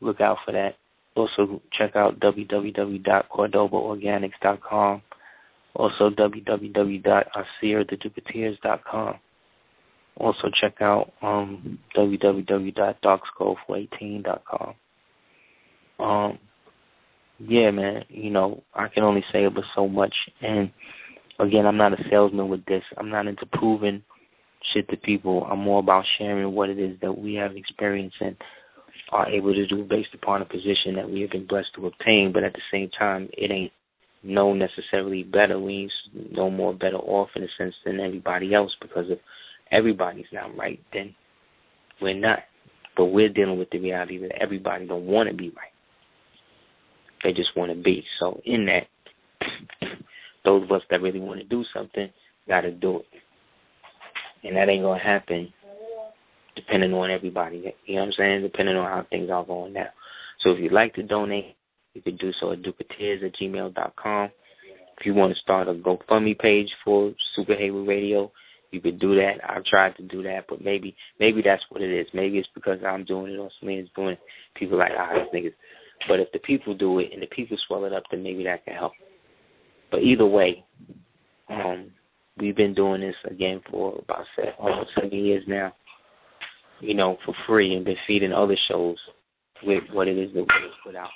look out for that. Also check out www.cordobaorganics.com. Also www.aseertheducateers.com. Also check out www.darkscroll418.com. Yeah, man, I can only say it but so much. And again, I'm not a salesman with this. I'm not into proving shit to people. I'm more about sharing what it is that we have experienced and are able to do based upon a position that we have been blessed to obtain. But at the same time, it ain't no necessarily better. We ain't no more better off in a sense than everybody else, because if everybody's not right, then we're not. But we're dealing with the reality that everybody don't want to be right. They just want to be. So in that, those of us that really want to do something got to do it. And that ain't going to happen depending on everybody. You know what I'm saying? Depending on how things are going now. So if you'd like to donate, you can do so at ducateers@gmail.com. If you want to start a GoFundMe page for Super Heru Radio, you could do that. I've tried to do that, but maybe that's what it is. Maybe it's because I'm doing it or Selena's doing it. People are like, these niggas. But if the people do it and the people swell it up, then maybe that can help. But either way, we've been doing this, again, for about almost 7 years now, for free, and been feeding other shows with what it is that we put out.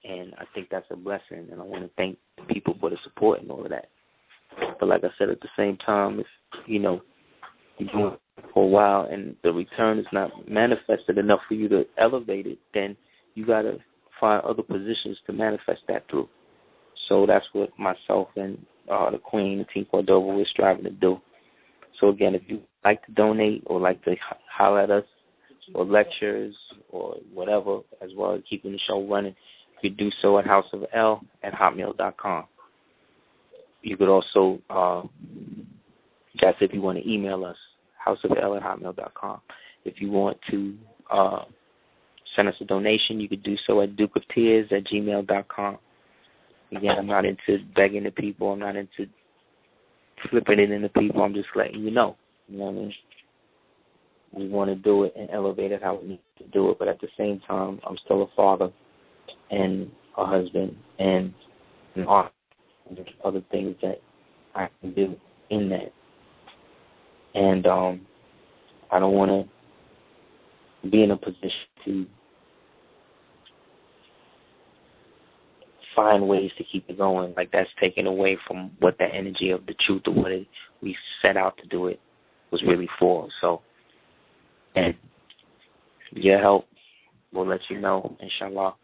And I think that's a blessing, and I want to thank the people for the support and all of that. But like I said, at the same time, if, you're doing it for a while and the return is not manifested enough for you to elevate it, then you got to find other positions to manifest that through. So that's what myself and the Queen, the Team Cordoba, we're striving to do. So again, if you'd like to donate or like to holler at us or lectures or whatever, as well as keeping the show running, you could do so at houseofl@hotmail.com. You could also, that's if you want to email us, houseofl@hotmail.com. If you want to send us a donation, you could do so at dukeoftears@gmail.com. Again, I'm not into begging the people. I'm not into flipping it into people. I'm just letting you know. You know what I mean? We want to do it and elevate it how we need to do it. But at the same time, I'm still a father and a husband and an art and other things that I can do in that. And I don't want to be in a position to find ways to keep it going. Like, that's taken away from what the energy of the truth of what we set out to do it was really for. So, and your help will let you know, inshallah.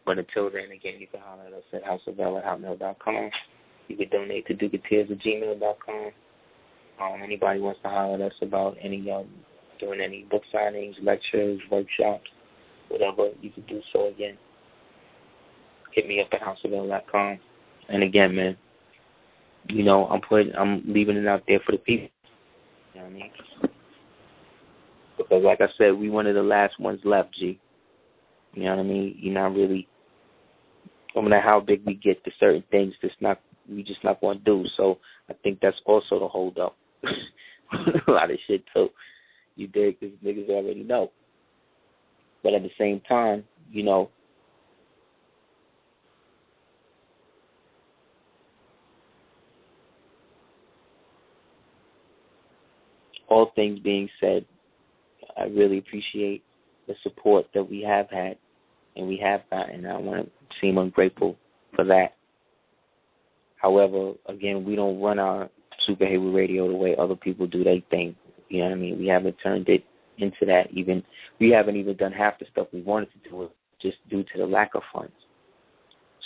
But until then, again, you can holler at us at houseofl@hotmail.com. You can donate to duketears@gmail.com. Anybody wants to holler at us about any doing any book signings, lectures, workshops, whatever, you can do so again. Hit me up at houseofl.com. And again, man, you know, I'm leaving it out there for the people. You know what I mean? Because like I said, we one of the last ones left, G. You know what I mean? You're not really, no matter how big we get to certain things, we just not going to do. So I think that's also the hold up. A lot of shit too. You dig? Because niggas already know. But at the same time, you know, all things being said, I really appreciate the support that we have had and we have gotten. I want to seem ungrateful for that. However, again, we don't run our Super Heru Radio the way other people do their thing. You know what I mean? We haven't turned it into that. We haven't even done half the stuff we wanted to do, just due to the lack of funds.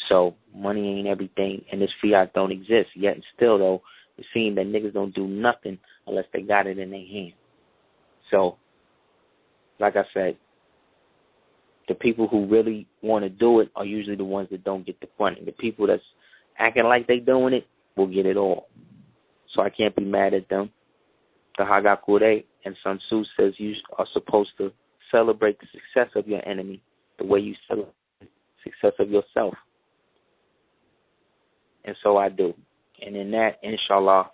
So money ain't everything, and this fiat don't exist. Yet and still, though, it seems that niggas don't do nothing unless they got it in their hand. So, like I said, the people who really want to do it are usually the ones that don't get the funding. The people that's acting like they doing it will get it all. So I can't be mad at them. The Hagakure and Sun Tzu says you are supposed to celebrate the success of your enemy the way you celebrate the success of yourself. And so I do. And in that, inshallah,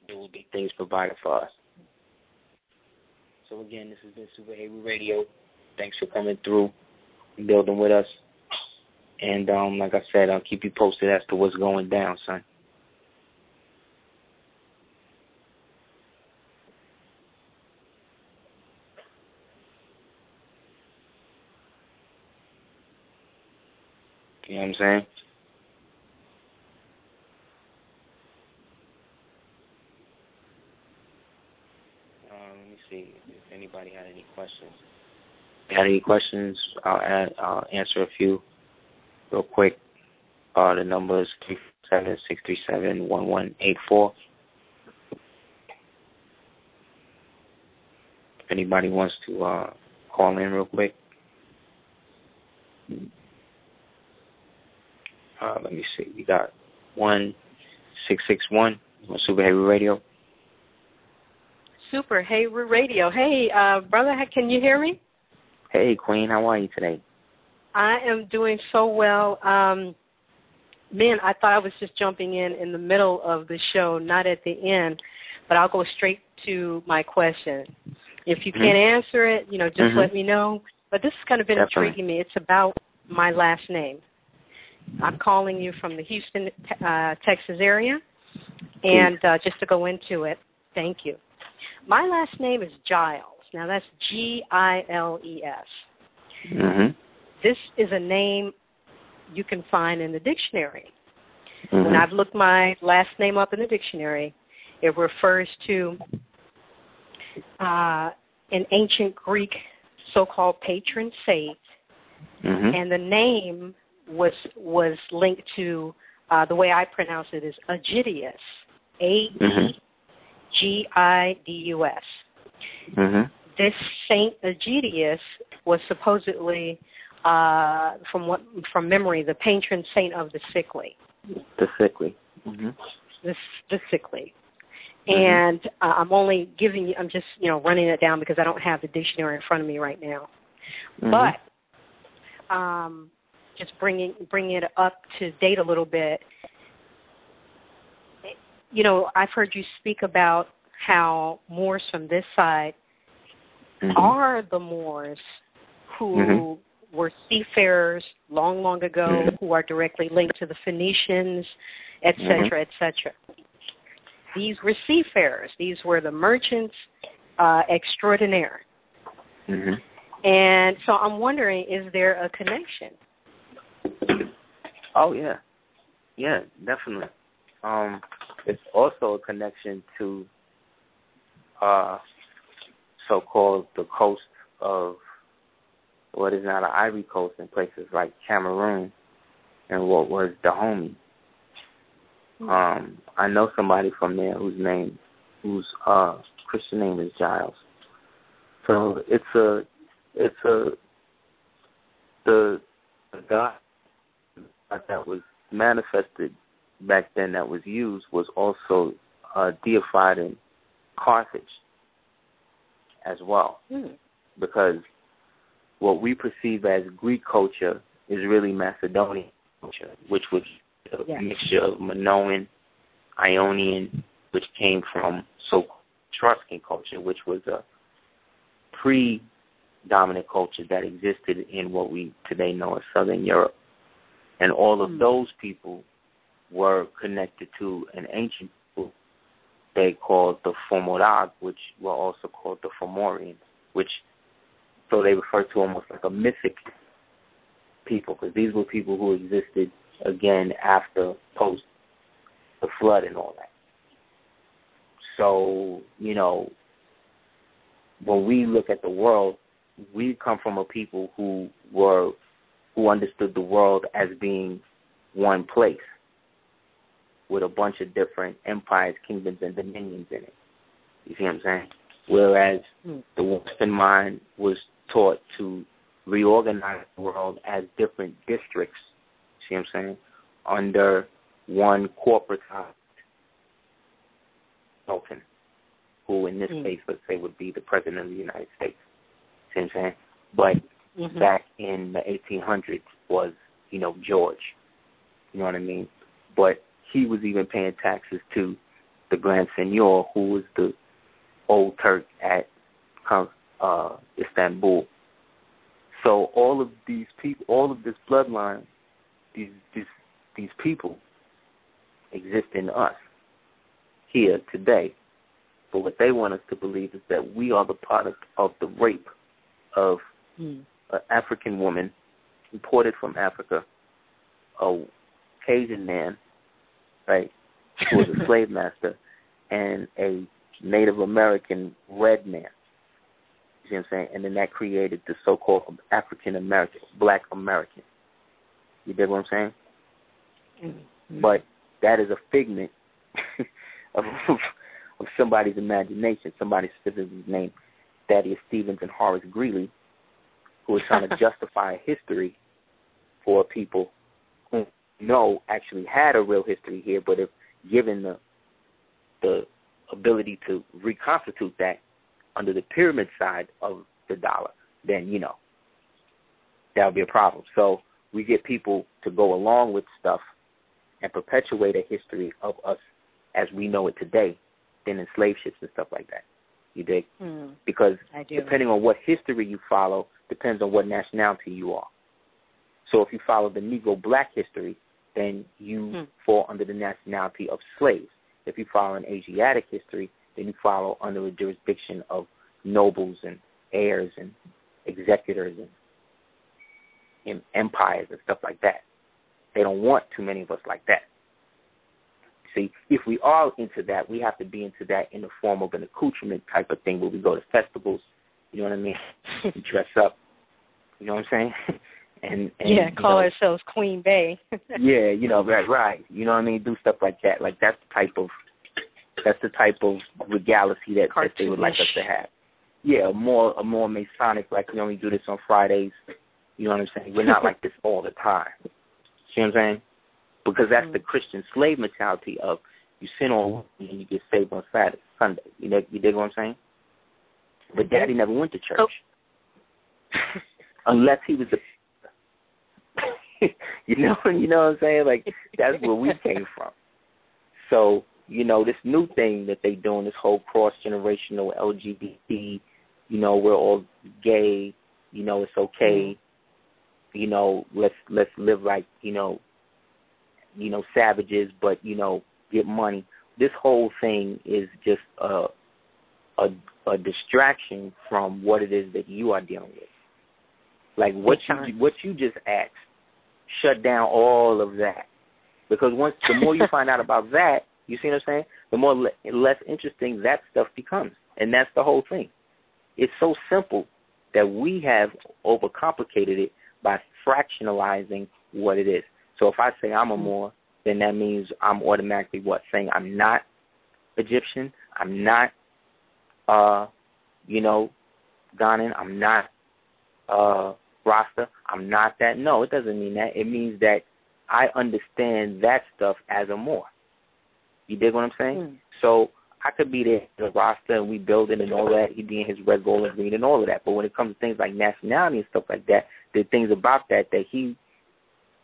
there will be things provided for us. So again, this has been Super Heru Radio. Thanks for coming through and building with us. And like I said, I'll keep you posted as to what's going down, son. You know what I'm saying? Let me see if anybody had any questions. If you had any questions, I'll answer a few real quick. The number is 376371184. If anybody wants to call in real quick. Let me see. We got 1661 on Super Heru Radio. Super Heru Radio. Hey, brother, can you hear me? Hey, Queen, how are you today? I am doing so well. Man, I thought I was just jumping in the middle of the show, not at the end, but I'll go straight to my question. If you can't answer it, just let me know. But this has kind of been intriguing me. It's about my last name. I'm calling you from the Houston, Texas area, and just to go into it, thank you. My last name is Giles. Now, that's Giles. This is a name you can find in the dictionary. When I've looked my last name up in the dictionary, it refers to an ancient Greek so-called patron saint, and the name was linked to, the way I pronounce it is Aegidius, Aegidus. This Saint Aegidius was supposedly, from memory, the patron saint of the sickly. The sickly. The sickly. And I'm only giving you, I'm just, running it down because I don't have the dictionary in front of me right now. But just bringing it up to date a little bit, I've heard you speak about how Moors from this side are the Moors who were seafarers long, long ago, who are directly linked to the Phoenicians, et cetera, et cetera. These were seafarers. These were the merchants extraordinaire. And so I'm wondering, is there a connection? Oh, yeah. Yeah, definitely. It's also a connection to so-called the coast of what is now the Ivory Coast in places like Cameroon and what was Dahomey. I know somebody from there whose Christian name is Giles. So the God that was manifested back then that was used was also deified in Carthage as well, because what we perceive as Greek culture is really Macedonian culture, which was a mixture of Minoan, Ionian, which came from Etruscan culture, which was a pre-dominant culture that existed in what we today know as Southern Europe. And all of those people were connected to an ancient people they called the Fomorag, which were also called the Fomorians, so they refer to almost like a mythic people, because these were people who existed again after, post the flood and all that. So, when we look at the world, we come from a people who understood the world as being one place with a bunch of different empires, kingdoms, and dominions in it. You see what I'm saying? Whereas the Western mind was taught to reorganize the world as different districts, see what I'm saying, under one corporatized sultan, who in this case, let's say, would be the President of the United States. See what I'm saying? But back in the 1800s was, George. You know what I mean? But he was even paying taxes to the Grand Senor, who was the old Turk at Istanbul. So all of these people, all of this bloodline, these people exist in us here today. But what they want us to believe is that we are the product of the rape of an African woman imported from Africa, a Cajun man, right, who was a slave master, and a Native American red man. You see what I'm saying? And then that created the so-called African American, Black American. You dig what I'm saying? But that is a figment of somebody's imagination. Somebody specifically named Thaddeus Stevens and Horace Greeley, who are trying to justify history for people who actually had a real history here, but if given the ability to reconstitute that under the pyramid side of the dollar, then, that would be a problem. So we get people to go along with stuff and perpetuate a history of us as we know it today, than in slave ships and stuff like that. You dig? Because depending on what history you follow, depends on what nationality you are. So if you follow the Negro Black history, then you fall under the nationality of slaves. If you follow an Asiatic history, then you follow under the jurisdiction of nobles and heirs and executors and empires and stuff like that. They don't want too many of us like that. See, if we are into that, we have to be into that in the form of an accoutrement type of thing where we go to festivals, you know what I mean, dress up, you know what I'm saying? And call ourselves Queen Bey. right. You know what I mean? Do stuff like that. Like that's the type of regality that they would like us to have. Yeah, a more Masonic, like we only do this on Fridays. You know what I'm saying? We're not like this all the time. See what I'm saying? Because that's the Christian slave mentality of you sin on and you get saved on Sunday. You dig what I'm saying? But Daddy never went to church. Unless he was you know what I'm saying? Like, that's where we came from. So, this new thing that they doing, this whole cross-generational LGBT, we're all gay, it's okay, let's live like, savages, but, get money. This whole thing is just a distraction from what it is that you are dealing with. Like what you just asked, shut down all of that. Because the more you find out about that, you see what I'm saying? The more less interesting that stuff becomes. And that's the whole thing. It's so simple that we have overcomplicated it by fractionalizing what it is. So if I say I'm a Moor, then that means I'm automatically what? Saying I'm not Egyptian, I'm not, Ghanan, I'm not Rasta, I'm not that. No, it doesn't mean that. It means that I understand that stuff as a Moor. You dig what I'm saying? So I could be there as a Rasta and we build it and all that. He be in his red, gold, and green and all of that. But when it comes to things like nationality and stuff like that, there are things about that he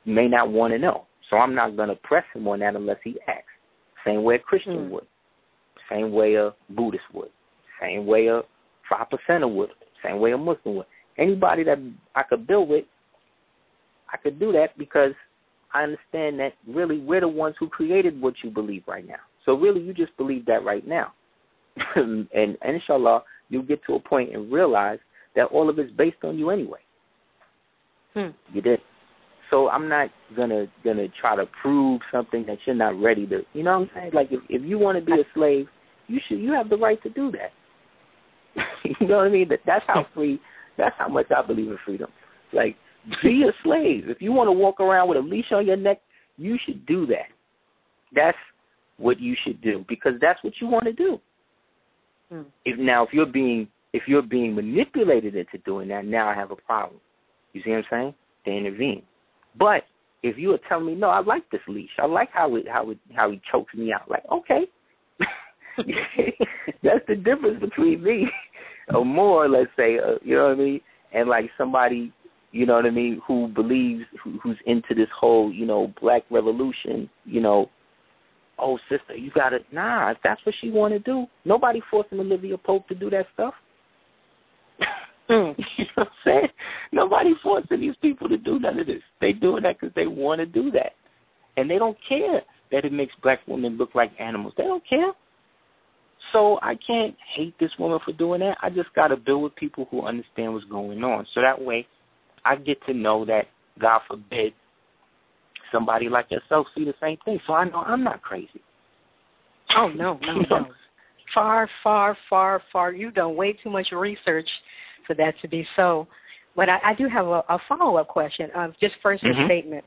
may not want to know. So I'm not going to press him on that unless he asks. Same way a Christian would. Same way a Buddhist would. Same way a 5%er would. Same way a Muslim would. Anybody that I could build with, I could do that because I understand that really we're the ones who created what you believe right now. So really you just believe that right now. and inshallah, you'll get to a point and realize that all of it's based on you anyway. You did. So I'm not gonna try to prove something that you're not ready to. You know what I'm saying? Like if you want to be a slave, you have the right to do that. You know what I mean? That's how free. That's how much I believe in freedom. Like be a slave. If you want to walk around with a leash on your neck, you should do that. That's what you should do because that's what you want to do. If you're being manipulated into doing that, now I have a problem. You see what I'm saying? To intervene. But if you were telling me, no, I like this leash. I like how he chokes me out. Like, okay. That's the difference between me, or more, let's say, you know what I mean, and like somebody, you know what I mean, who believes, who's into this whole, black revolution, oh, sister, you got to, if that's what she want to do, nobody forcing Olivia Pope to do that stuff. You know what I'm saying? Nobody forcing these people to do none of this. They doing that because they want to do that. And they don't care that it makes black women look like animals. They don't care. So I can't hate this woman for doing that. I just got to build with people who understand what's going on. So that way I get to know that, God forbid, somebody like yourself see the same thing. So I know I'm not crazy. Oh, no. Far, far, far, far. You've done way too much research for that to be so. But I do have a follow-up question. Just first a statement.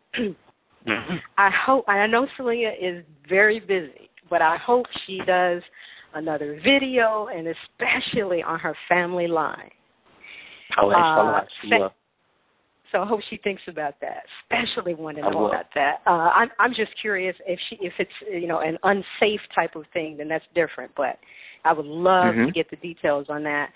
I hope, I know Celia is very busy, but I hope she does another video, and especially on her family line. Oh, inshallah. So I hope she thinks about that. Especially want to know about that. I'm just curious if it's an unsafe type of thing, then that's different. But I would love to get the details on that.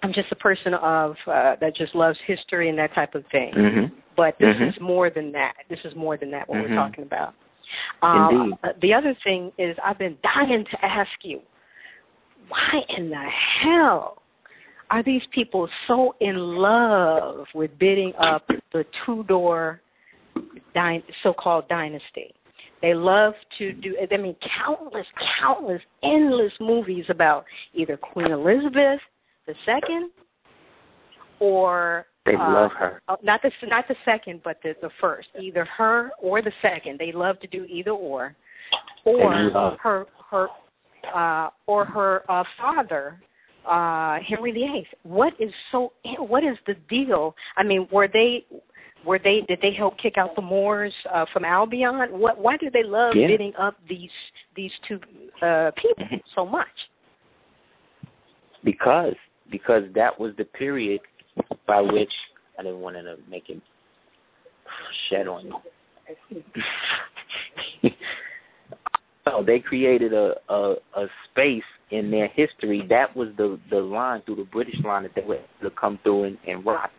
I'm just a person of that just loves history and that type of thing. But this is more than that. This is more than that. What we're talking about. Indeed. The other thing is I've been dying to ask you, why in the hell are these people so in love with bidding up the Tudor so-called dynasty? They love to do, countless, endless movies about either Queen Elizabeth II or they love her. Not the second, but the first. Either her or the second. They love to do either or her father, Henry VIII. What is the deal? I mean, did they help kick out the Moors from Albion? Why do they love bidding up these two people so much? Because that was the period by which I didn't want to make it shed on you. So they created a space in their history. That was the line through the British line that they were able to come through and rock.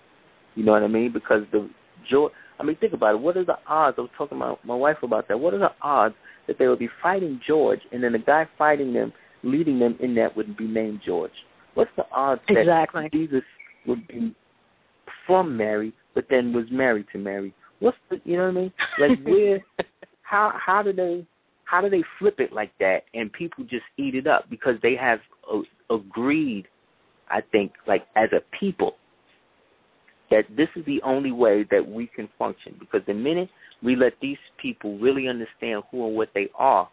You know what I mean? Because think about it. What are the odds? I was talking to my wife about that. What are the odds that they would be fighting George, and then the guy fighting them, leading them in that would be named George? What's the odds that Jesus would be from Mary, but then was married to Mary? What's the, you know what I mean? Like where? How do they flip it like that, and people just eat it up because they have agreed, I think, like as a people, that this is the only way that we can function. Because the minute we let these people really understand who and what they are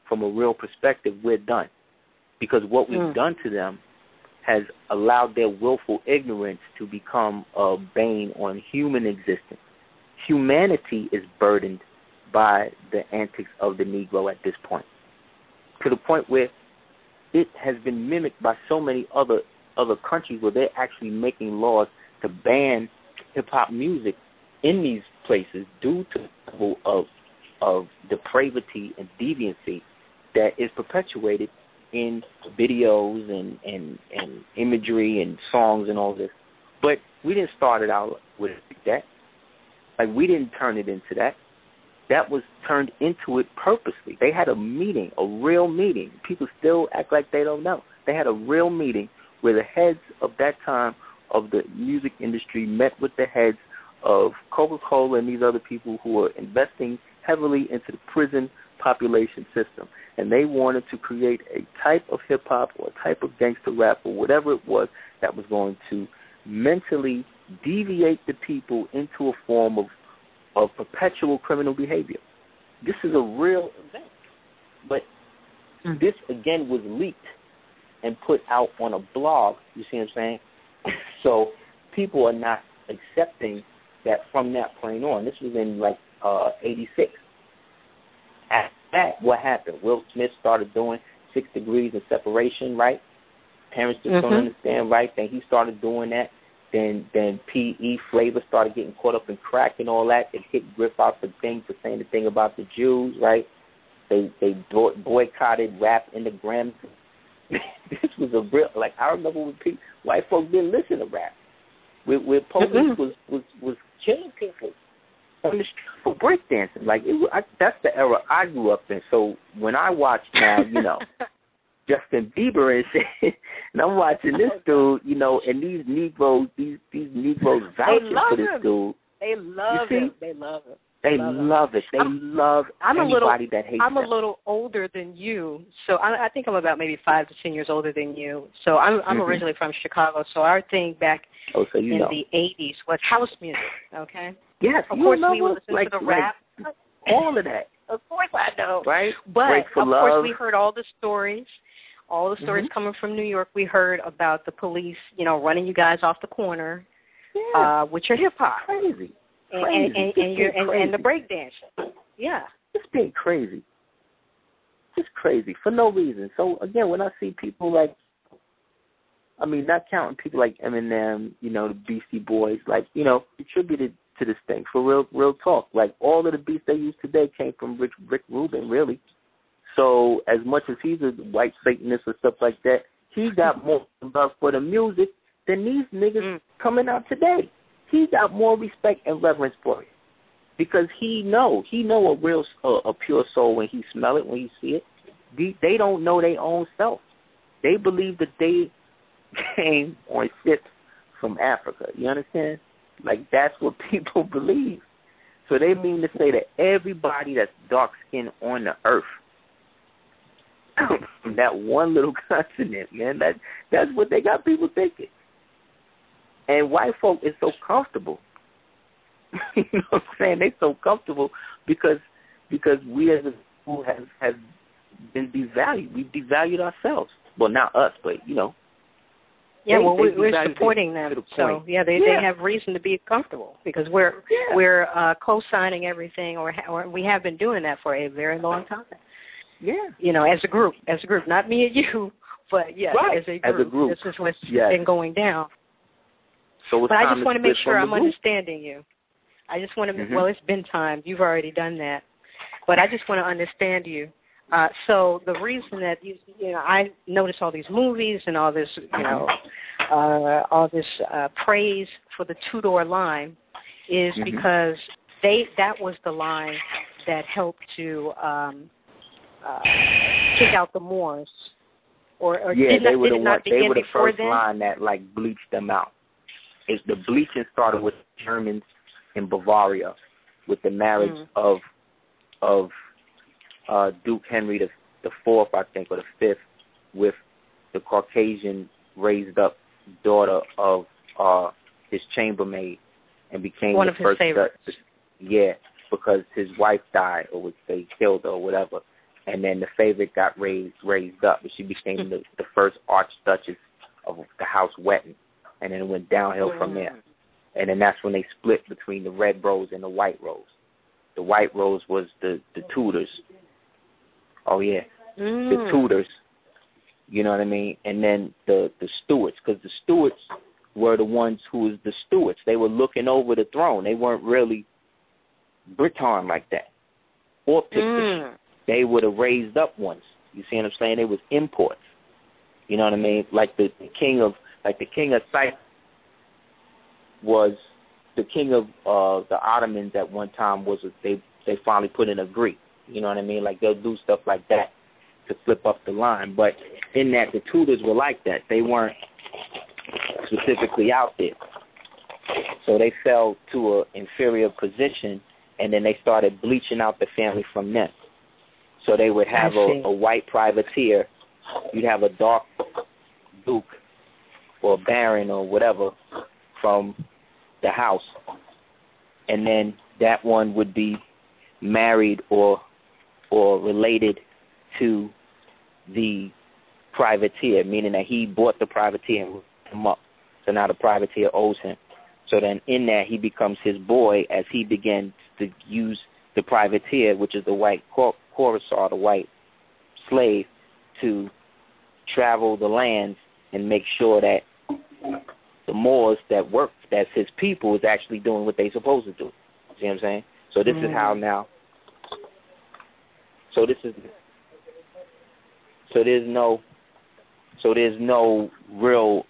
from a real perspective, we're done. Because what we've done to them has allowed their willful ignorance to become a bane on human existence. humanity is burdened by the antics of the Negro at this point, to the point where it has been mimicked by so many other countries where they're actually making laws to ban hip-hop music in these places due to the level of depravity and deviancy that is perpetuated in videos and imagery and songs and all this. But we didn't start it out with that. Like, we didn't turn it into that. That was turned into it purposely. They had a meeting, a real meeting. People still act like they don't know. They had a real meeting where the heads of that time of the music industry met with the heads of Coca-Cola and these other people who were investing heavily into the prison population system. And they wanted to create a type of hip-hop or a type of gangster rap or whatever it was that was going to mentally deviate the people into a form of perpetual criminal behavior. This is a real event. But this, again, was leaked and put out on a blog, you see what I'm saying? So people are not accepting that from that point on. This was in, 86. After that, what happened? Will Smith started doing 6 Degrees of Separation, right? Parents just don't understand, right? Then he started doing that. Then P.E. Flavor started getting caught up in crack and all that. It hit Griff out the thing for saying the thing about the Jews, right? They boycotted rap in the Grams. This was a real, I remember when white folks didn't listen to rap. Where police was killing people on the street for breakdancing. That's the era I grew up in. So when I watch now, Justin Bieber and shit, and I'm watching this dude, and these Negroes vouching for this dude. They love him. They love him. They love it. They love anybody that hates I'm a little older than you, so I think I'm about maybe 5 to 10 years older than you. So I'm originally from Chicago, so our thing back in the 80s was house music, okay? Yes, of course we would listen to the rap. All of that. Of course I know. Right? But, of course, we heard all the stories. All the stories coming from New York. We heard about the police, running you guys off the corner with your hip-hop. Crazy. And the breakdancing. Yeah. It's been crazy. Just crazy for no reason. So, again, when I see people not counting people like Eminem, the Beastie Boys, contributed to this thing, for real talk. All of the beats they use today came from Rick Rubin, really. So as much as he's a white Satanist or stuff like that, he got more love for the music than these niggas coming out today. He got more respect and reverence for it because he know a real, a pure soul when he smell it, when he see it. They don't know their own self. They believe that they came on ships from Africa. You understand? That's what people believe. So they mean to say that everybody that's dark-skinned on the earth, that one little continent, man, that's what they got people thinking. And white folk is so comfortable. You know what I'm saying? They so comfortable because we as a people have been devalued. We've devalued ourselves. Well, not us, but Yeah, we're supporting them. So they have reason to be comfortable because we're co-signing everything, or we have been doing that for a very long time. Yeah. As a group, not me and you, but as a group. This is what's been going down. So but I just want to make sure I'm understanding you. I just want to. Well, it's been time. You've already done that, but I just want to understand you. So the reason that I notice all these movies and all this, praise for the two-door line is because that was the line that helped to kick out the Moors, or did it not begin before then? They were the first line that bleached them out. The bleaching started with Germans in Bavaria, with the marriage of Duke Henry the Fourth, I think, or the Fifth, with the Caucasian raised up daughter of his chambermaid, and became one the of first his favorites. Because his wife died, or they killed her, or whatever, and then the favorite got raised up, and she became the first Archduchess of the House Wetton, and then it went downhill from there. And then that's when they split between the red rose and the white rose. The white rose was the Tudors. Oh, yeah. The Tudors. You know what I mean? And then the Stuarts, because the Stuarts were the ones who was the stewards. They were looking over the throne. They weren't really Briton like that. Or Pictish. They were the raised up ones. You see what I'm saying? They was imports. You know what I mean? Like the king of Cyprus was the king of the Ottomans at one time. They finally put in a Greek. You know what I mean? Like they'll do stuff like that to flip up the line. But in that, the Tudors were like that. They weren't specifically out there. So they fell to an inferior position, and then they started bleaching out the family from them. So they would have a white privateer. You'd have a dark duke or a baron or whatever from the house. And then that one would be married or related to the privateer, meaning that he bought the privateer and hooked him up. So now the privateer owes him. So then in that he becomes his boy as he begins to use the privateer, which is the white corsar, the white slave, to travel the lands and make sure that the Moors that work, that's his people, is actually doing what they're supposed to do. See what I'm saying? So this is how now. So there's no real.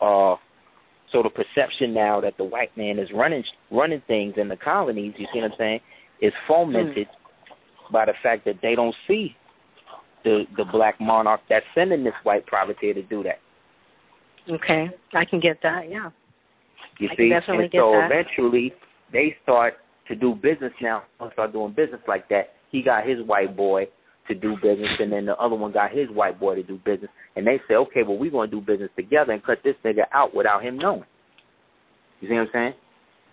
So the perception now that the white man is running things in the colonies, you see what I'm saying, is fomented by the fact that they don't see the black monarch that's sending this white privateer to do that. Okay, I can get that. Yeah, you I see, can definitely and get so that. eventually they start to do business now. Start doing business like that. He got his white boy to do business, and then the other one got his white boy to do business. And they say, okay, well, we're going to do business together and cut this nigga out without him knowing. You see what I'm saying?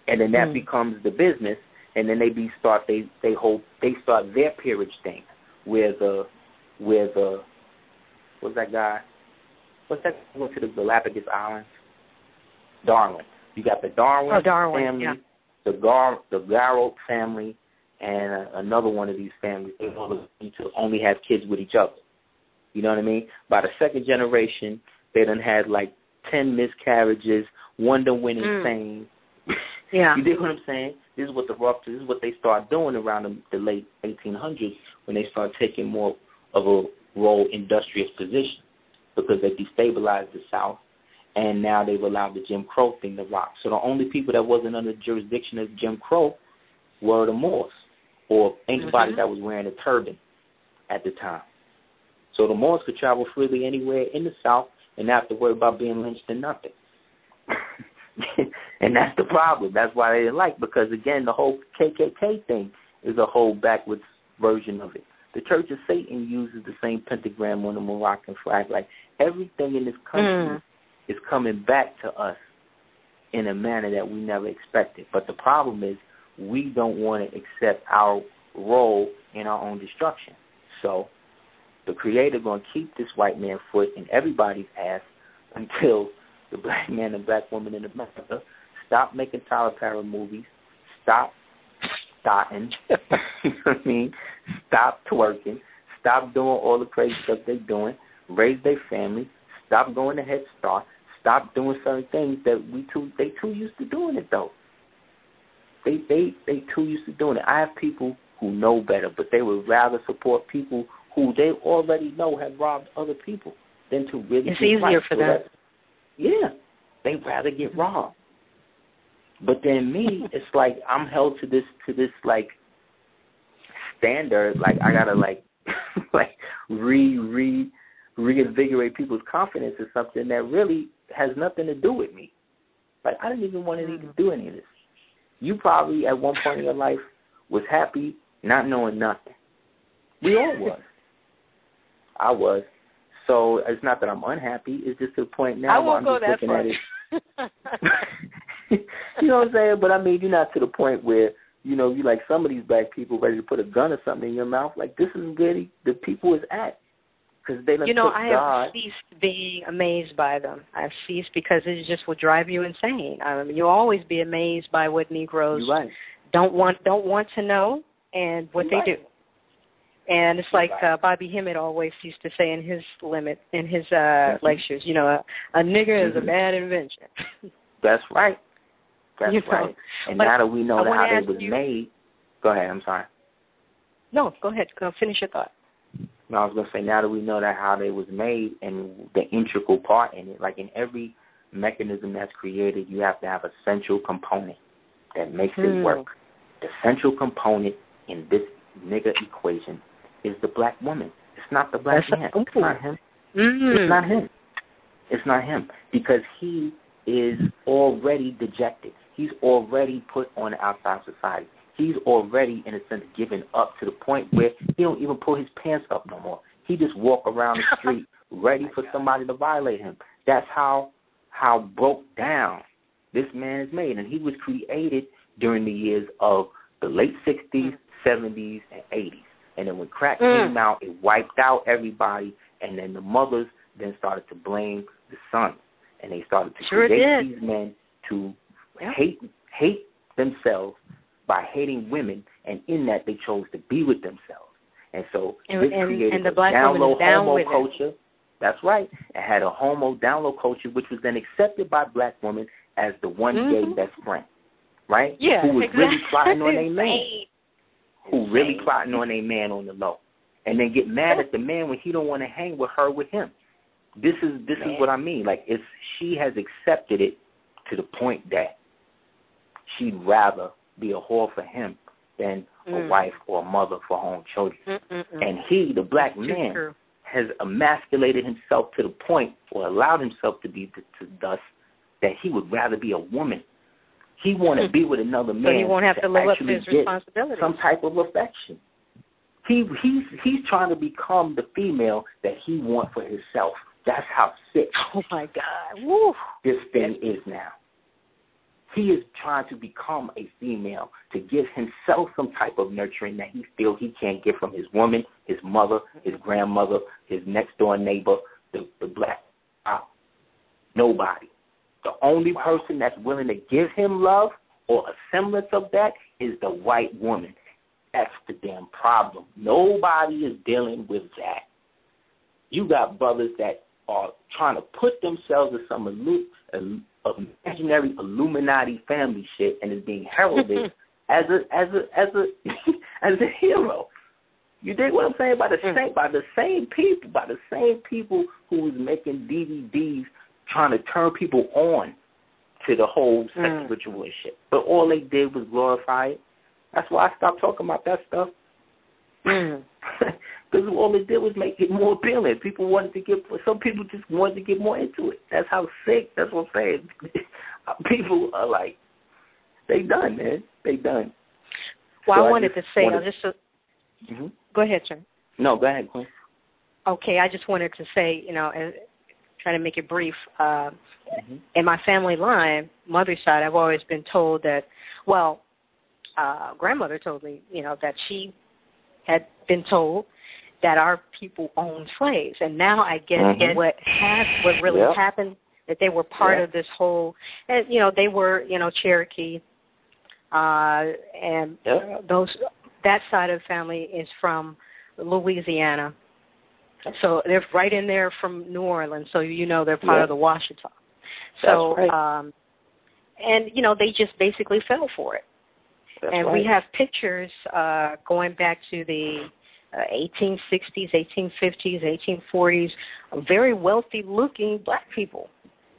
And then that becomes the business, and then they start their peerage thing, where the what's that guy? What's that? Went to the Galapagos Islands? Darwin. You got the Darwin family, yeah. the Garrote family, and another one of these families. They need to only have kids with each other. You know what I mean? By the second generation, they done had like 10 miscarriages, one done went insane. Yeah. You dig what I'm saying? This is what they start doing around the late 1800s when they start taking more of a role industrious position, because they destabilized the South, and now they've allowed the Jim Crow thing to rock. So the only people that wasn't under the jurisdiction of Jim Crow were the Moors, or anybody that was wearing a turban at the time. So the Moors could travel freely anywhere in the South and not have to worry about being lynched or nothing. And that's the problem. That's why they didn't like, because, again, the whole KKK thing is a whole backwards version of it. The Church of Satan uses the same pentagram on the Moroccan flag. Like, everything in this country is coming back to us in a manner that we never expected. But the problem is we don't want to accept our role in our own destruction. So the Creator going to keep this white man foot in everybody's ass until the black man and black woman in America stop making Tyler Perry movies, stop starting, you know what I mean? Stop twerking, stop doing all the crazy stuff they're doing, raise their family, stop going to Head Start, stop doing certain things that they too used to doing it though. They too used to doing it. I have people who know better, but they would rather support people who they already know have robbed other people than to really. It's easier for them. Yeah, they'd rather get robbed. But then me, it's like I'm held to this like standard. Like I gotta like reinvigorate people's confidence in something that really has nothing to do with me. Like I didn't even want to need to do any of this. You probably at one point in your life was happy not knowing nothing. We all was. I was. So it's not that I'm unhappy. It's just to the point now where I'm just looking at it. You know what I'm saying? But I mean, you're not to the point where, you know, you like some of these black people ready to put a gun or something in your mouth. Like, this is where the people is at. Because they done You know, took I God. have ceased being amazed by them. I've ceased because it just will drive you insane. I mean, you'll always be amazed by what Negroes You're right. don't want to know and what You're they right. do. And it's like right. Bobby Hemmett always used to say in his lectures, you know, a nigger is a bad invention. That's right. That's You know, right. And now that we know I that how wanna they was ask you- made, go ahead. I'm sorry. No, go ahead. Go finish your thought. No, I was going to say, now that we know that how they was made and the integral part in it, like in every mechanism that's created, you have to have a central component that makes it work. The central component in this nigga equation is the black woman. It's not the black man. It's not him. It's not him. It's not him. Because he is already dejected. He's already put on the outside society. He's already, in a sense, given up to the point where he don't even pull his pants up no more. He just walk around the street ready for somebody to violate him. That's how broke down this man is made. And he was created during the years of the late 60s, 70s, and 80s. And then when crack came out, it wiped out everybody. And then the mothers then started to blame the sons. And they started to create these men to hate themselves by hating women, and in that they chose to be with themselves. And so this created the black down low homo with culture. That's right. It had a homo down low culture, which was then accepted by black women as the one gay best friend, right? Yeah, who was exactly. really plotting on a man. Who really plotting on a man on the low. And then get mad at the man when he don't want to hang with her with him. This is what I mean. Like she has accepted it to the point that she'd rather be a whore for him than a wife or a mother for her own children. And he, the black man, has emasculated himself to the point, or allowed himself to be to thus, that he would rather be a woman. He want to be with another man. So he won't have to live up to his responsibilities. Some type of affection. He's trying to become the female that he wants for himself. That's how sick. Oh my God! Woo. This thing is now. He is trying to become a female to give himself some type of nurturing that he feels he can't get from his woman, his mother, his grandmother, his next door neighbor, the black. Nobody. The only person that's willing to give him love or a semblance of that is the white woman. That's the damn problem. Nobody is dealing with that. You got brothers that are trying to put themselves in some imaginary Illuminati family shit and is being heralded as a hero. You dig what I'm saying? By the same people who was making DVDs trying to turn people on to the whole sex ritual and shit. But all they did was glorify it. That's why I stopped talking about that stuff. Because all it did was make it more appealing. Some people just wanted to get more into it. That's how sick, that's what I'm saying. People are like, they done, man. They done. Well, so I wanted to say, go ahead, sir. No, go ahead, Quinn. Okay, I just wanted to say, trying to make it brief, in my family line, mother's side, I've always been told that, grandmother told me, that she had been told that our people owned slaves, and now I get what really happened, that they were part of this whole, and they were, Cherokee, and that side of the family is from Louisiana, so they're right in there from New Orleans, so they're part of the Washita. So, and they just basically fell for it. We have pictures going back to the 1860s, 1850s, 1840s, very wealthy-looking black people.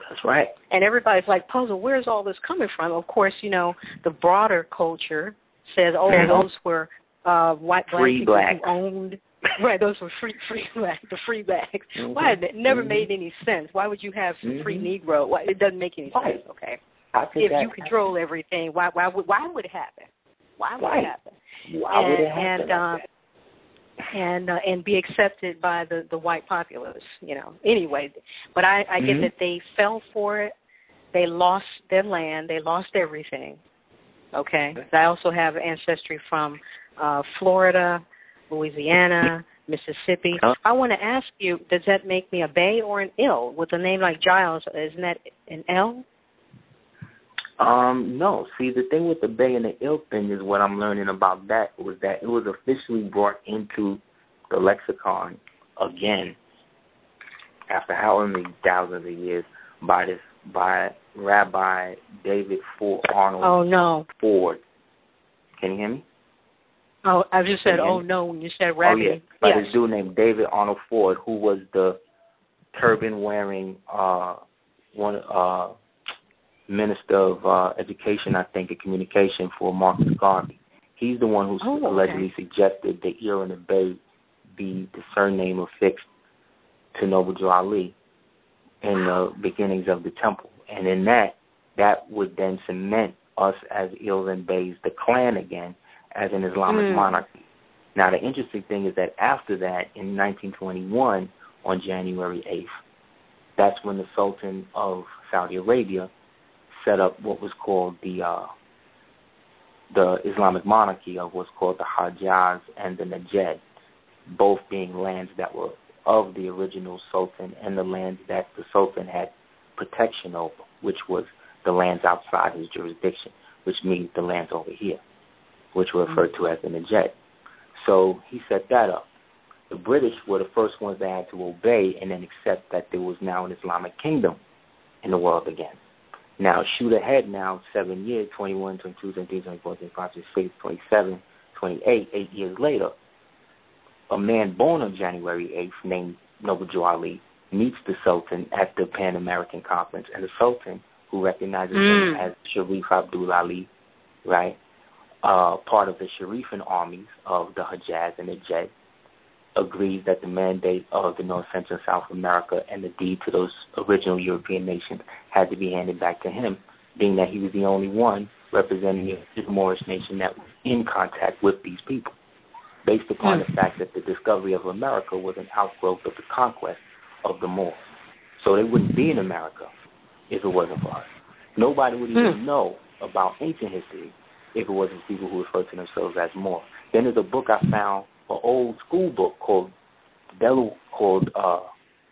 That's right. And everybody's like, puzzled, where's all this coming from? Of course, the broader culture says, those were white black people who owned. Right, those were free black, the free blacks. Why? It never made any sense. Why would you have some free Negro? Why, it doesn't make any sense, okay? If you control everything, why would it happen? Why would it happen? Why would it happen? And be accepted by the white populace, Anyway, but I get that they fell for it. They lost their land. They lost everything. Okay. I also have ancestry from Florida, Louisiana, Mississippi. I want to ask you, does that make me a Bay or an ill? With a name like Giles, isn't that an L? No. See, the thing with the Bay and the ill thing is what I'm learning about that was that it was officially brought into the lexicon again after however many thousands of years by Rabbi David Arnold Ford. Can you hear me? Oh, I just said, oh, no, when you said Rabbi. Oh, yeah. By this dude named David Arnold Ford, who was the turban-wearing Minister of Education, I think, and Communication for Marcus Garvey. He's the one who allegedly suggested the ill and the Bay be the surname affixed to Noble Drew Ali in the beginnings of the temple. And in that would then cement us as ills and Bays, the clan again, as an Islamic monarchy. Now, the interesting thing is that after that, in 1921, on January 8th, that's when the Sultan of Saudi Arabia set up what was called the Islamic monarchy of what's called the Hijaz and the Najd, both being lands that were of the original Sultan and the lands that the Sultan had protection over, which was the lands outside his jurisdiction, which means the lands over here, which were referred to as the Najd. So he set that up. The British were the first ones that had to obey and then accept that there was now an Islamic kingdom in the world again. Now, shoot ahead now, 7 years, 21, 22, 23, 24, 25, 26, 27, 28, 8 years later, a man born on January 8th named Noble Drew Ali meets the Sultan at the Pan-American Conference, and the Sultan, who recognizes him as Sharif Abdul Ali, right, part of the Sharifan armies of the Hijaz and the Najd, agrees that the mandate of the North, Central, and South America and the deed to those original European nations had to be handed back to him, being that he was the only one representing the Moorish nation that was in contact with these people, based upon the fact that the discovery of America was an outgrowth of the conquest of the Moors. So they wouldn't be in America if it wasn't for us. Nobody would even know about ancient history if it wasn't people who refer to themselves as Moors. Then there's a book I found, an old school book called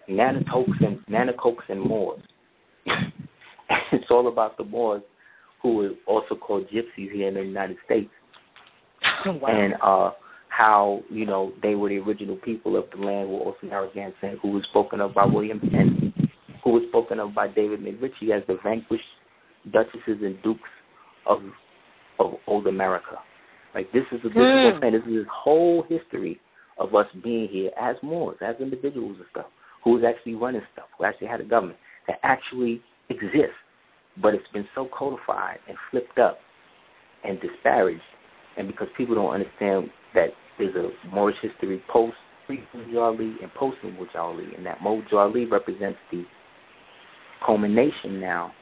Nanticokes and Moors. It's all about the Moors, who were also called gypsies here in the United States. Wow. And how, they were the original people of the land, were also Narragansett, who was spoken of by William Penn, who was spoken of by David McRitchie as the vanquished duchesses and dukes of old America. Like, this is this is whole history of us being here as Moors, as individuals and stuff, who was actually running stuff, who actually had a government that actually exists, but it's been so codified and flipped up and disparaged, and because people don't understand that there's a Moorish history post pre-Noble Ali and post-Noble Ali, and that Noble Ali represents the culmination now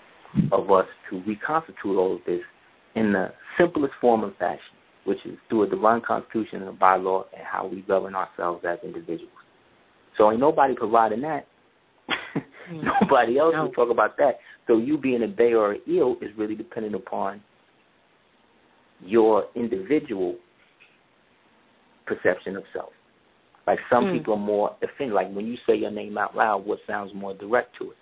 of us to reconstitute all of this in the simplest form of fashion, which is through a divine constitution and a bylaw and how we govern ourselves as individuals. So ain't nobody providing that. Nobody else will talk about that. So you being a Bay or an Eel is really dependent upon your individual perception of self. Like, some people are more offended. Like, when you say your name out loud, what sounds more direct to it?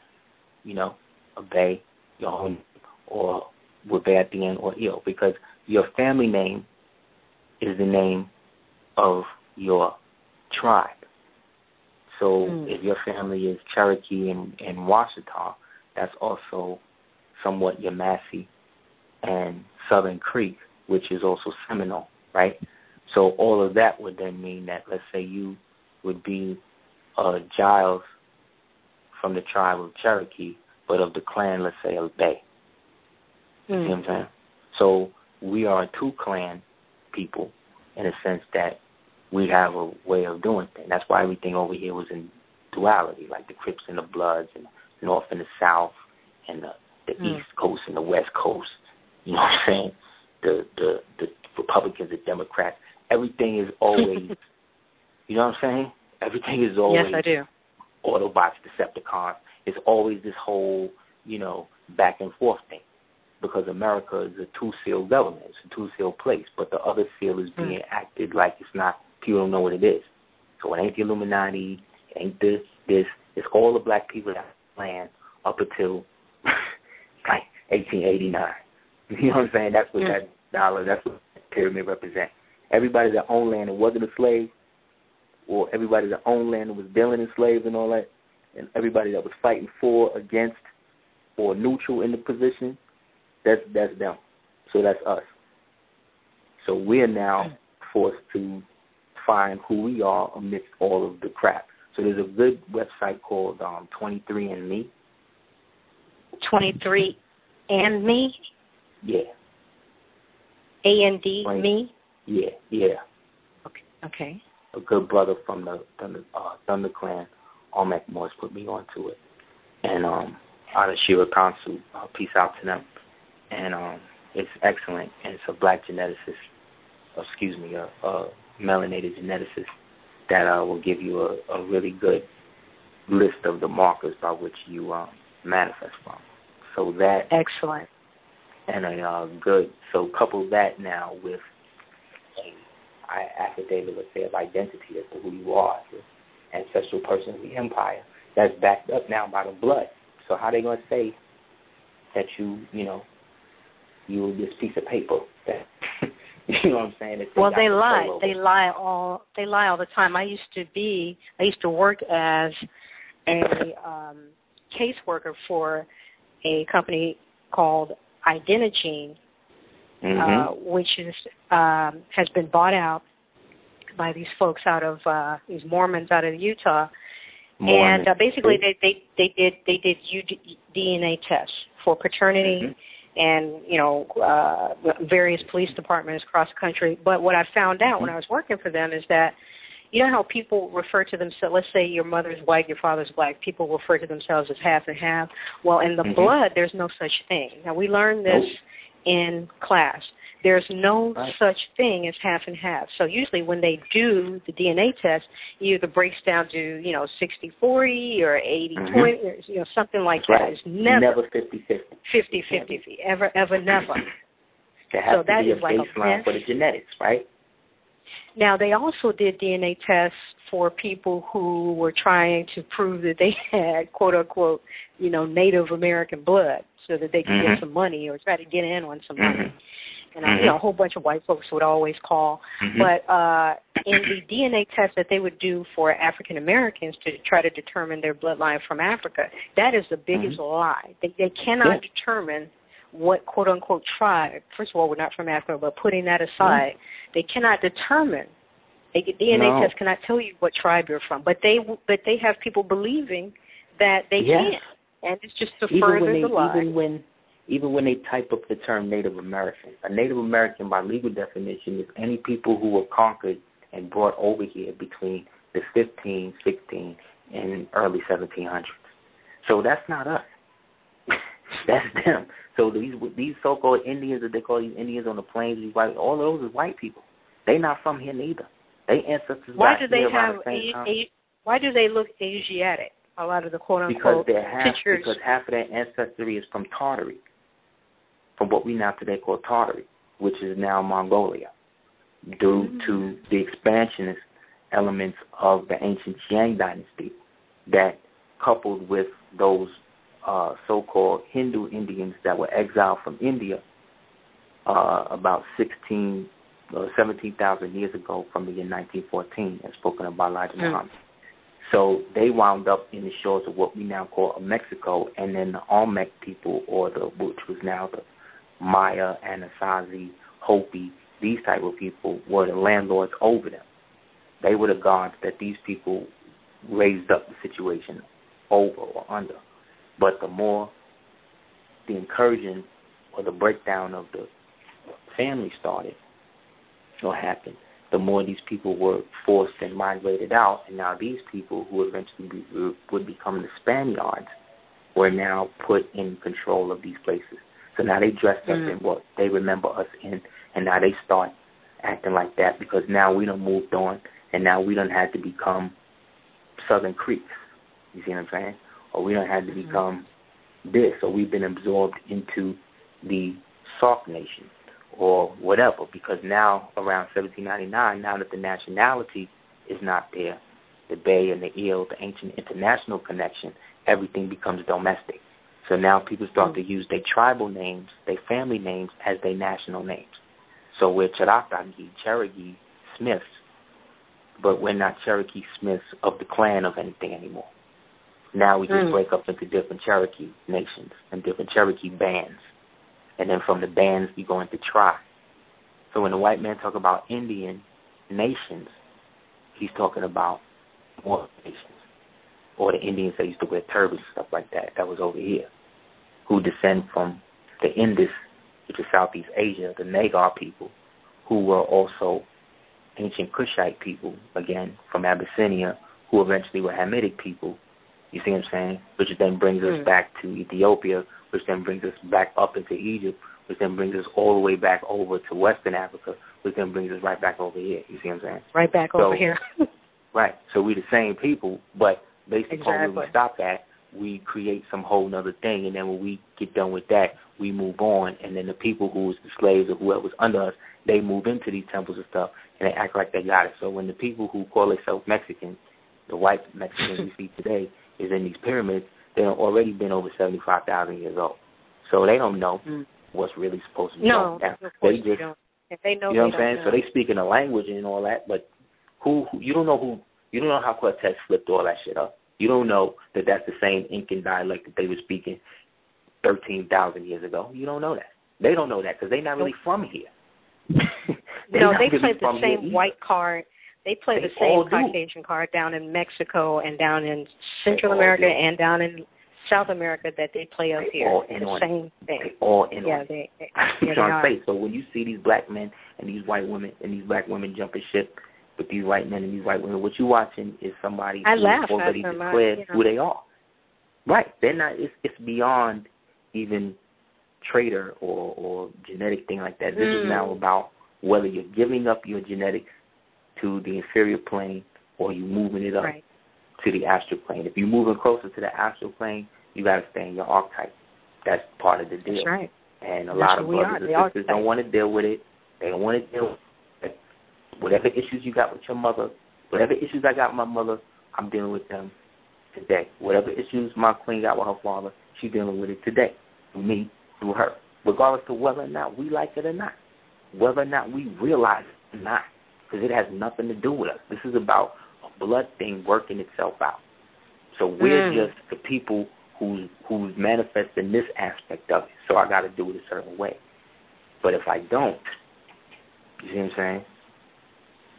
A Bay, your own, or with Bay at the end, or Eel, because your family name is the name of your tribe. So if your family is Cherokee and Washita, that's also somewhat Yamasee and Southern Creek, which is also Seminole, right? So all of that would then mean that, let's say you would be Giles from the tribe of Cherokee, but of the clan, let's say, of Bay. You see what I'm saying? So we are a two-clan people in a sense that we have a way of doing things. That's why everything over here was in duality, like the Crips and the Bloods, and the North and the South, and the East Coast and the West Coast. You know what I'm saying? The Republicans, the Democrats. Everything is always, you know what I'm saying? Everything is always, yes, I do. Autobots, Decepticons. It's always this whole, back and forth thing. Because America is a two-seal government. It's a two-seal place. But the other seal is being acted like it's not, people don't know what it is. So it ain't the Illuminati, it ain't this. It's all the black people that land up until like 1889. You know what I'm saying? That's what that dollar, that's what that pyramid represents. Everybody that owned land and wasn't a slave, or everybody that owned land and was dealing in slaves and all that, and everybody that was fighting for, against, or neutral in the position, that's them. So that's us. So we're now forced to find who we are amidst all of the crap. So there's a good website called 23andMe. 23andMe? Yeah. A-N-D, me? Yeah. Okay. A good brother from the Thunder Clan, Olmec Morris, put me onto it. And out of Shira Kansu, peace out to them. And it's excellent. And it's a black geneticist, a melanated geneticist that will give you a really good list of the markers by which you manifest from. So that excellent. And so couple that now with an affidavit, let's say, of identity as to who you are, your ancestral person of the empire, that's backed up now by the blood. So how they gonna say that you this piece of paper that you know what I'm saying? Well, they lie. They lie all the time. I used to work as a caseworker for a company called Identigene, which is has been bought out by these folks out of these Mormons out of Utah, and basically they did DNA tests for paternity. And, various police departments across the country. But what I found out when I was working for them is that, you know how people refer to themselves, let's say your mother's white, your father's black, people refer to themselves as half and half. Well, in the blood, there's no such thing. Now, we learned this in class. There's no such thing as half and half. So usually when they do the DNA test, it either breaks down to, 60-40 or 80-20, or, something like that. It's never 50-50. 50-50. Ever, never. There has to be a baseline for the genetics, right? Now, they also did DNA tests for people who were trying to prove that they had, quote-unquote, Native American blood so that they could get some money or try to get in on some money. And a whole bunch of white folks would always call. But in the DNA test that they would do for African Americans to try to determine their bloodline from Africa, that is the biggest lie. They cannot determine what quote-unquote tribe. First of all, we're not from Africa, but putting that aside, they cannot determine. A DNA test cannot tell you what tribe you're from, but they have people believing that they can, and it's just to further the lie. Even when they type up the term Native American, a Native American by legal definition is any people who were conquered and brought over here between the 15, 16, and early 1700s. So that's not us. That's them. So these so-called Indians that they call these Indians on the plains, these white, all those are white people. They're not from here neither. They ancestors. Why do they why do they look Asiatic? A lot of the quote-unquote pictures. Because half of their ancestry is from Tartary. From what we now today call Tartary, which is now Mongolia, due to the expansionist elements of the ancient Qiang dynasty that coupled with those so-called Hindu Indians that were exiled from India about 17,000 years ago from the year 1914, as spoken of by Elijah Muhammad. So they wound up in the shores of what we now call Mexico, and then the Olmec people, which was now the Maya, Anasazi, Hopi, these type of people were the landlords over them. They were the gods that these people raised up the situation over or under. But the more the incursion or the breakdown of the family started or happened, the more these people were forced and migrated out. And now these people who eventually would become the Spaniards were now put in control of these places. So now they dress up in what they remember us in, and now they start acting like that because now we done moved on, and now we done had to become Southern Creeks. You see what I'm saying? Or we done had to become this, or we've been absorbed into the Sauk Nation or whatever, because now around 1799, now that the nationality is not there, the Bay and the Eel, the ancient international connection, everything becomes domestic. So now people start to use their tribal names, their family names, as their national names. So we're Cherokee, Cherokee, Smiths, but we're not Cherokee Smiths of the clan of anything anymore. Now we just break up into different Cherokee nations and different Cherokee bands. And then from the bands, we go into tribes. So when the white man talk about Indian nations, he's talking about more nations. Or the Indians that used to wear turbans and stuff like that, that was over here, who descend from the Indus, which is Southeast Asia, the Nagar people, who were also ancient Kushite people, again, from Abyssinia, who eventually were Hamitic people. You see what I'm saying? Which then brings us back to Ethiopia, which then brings us back up into Egypt, which then brings us all the way back over to Western Africa, which then brings us right back over here. You see what I'm saying? Right back over here. Right. So we're the same people, but based upon where we stop at, we create some whole other thing, and then when we get done with that, we move on, and then the people who was the slaves or whoever was under us, they move into these temples and stuff, and they act like they got it. So when the people who call themselves Mexican, the white Mexicans we see today, is in these pyramids, they've already been over 75,000 years old. So they don't know what's really supposed to be going down. They just, if they know, you know what I'm saying? So they speak in a language and all that, but who you don't know how Cortez flipped all that shit up. You don't know that that's the same Incan dialect that they were speaking 13,000 years ago. You don't know that. They don't know that because they're not really from here. They play the same white card. They play the same Caucasian card down in Mexico and down in Central America and down in South America that they play up here. The same thing. They all in on it. I'm trying to say. So when you see these black men and these white women and these black women jumping ship with these white men and these white women, what you're watching is somebody who already declared who they are. Right. They're not. It's beyond even trader or genetic thing like that. This is now about whether you're giving up your genetics to the inferior plane or you moving it up to the astral plane. If you're moving closer to the astral plane, you got to stay in your archetype. That's part of the deal. That's right. And a lot of brothers and sisters don't want to deal with it. They don't want to deal with it. Whatever issues you got with your mother, whatever issues I got with my mother, I'm dealing with them today. Whatever issues my queen got with her father, she's dealing with it today. Through me, through her. Regardless of whether or not we like it or not. Whether or not we realize it or not. Because it has nothing to do with us. This is about a blood thing working itself out. So we're just the people who's manifesting this aspect of it. So I got to do it a certain way. But if I don't, you see what I'm saying?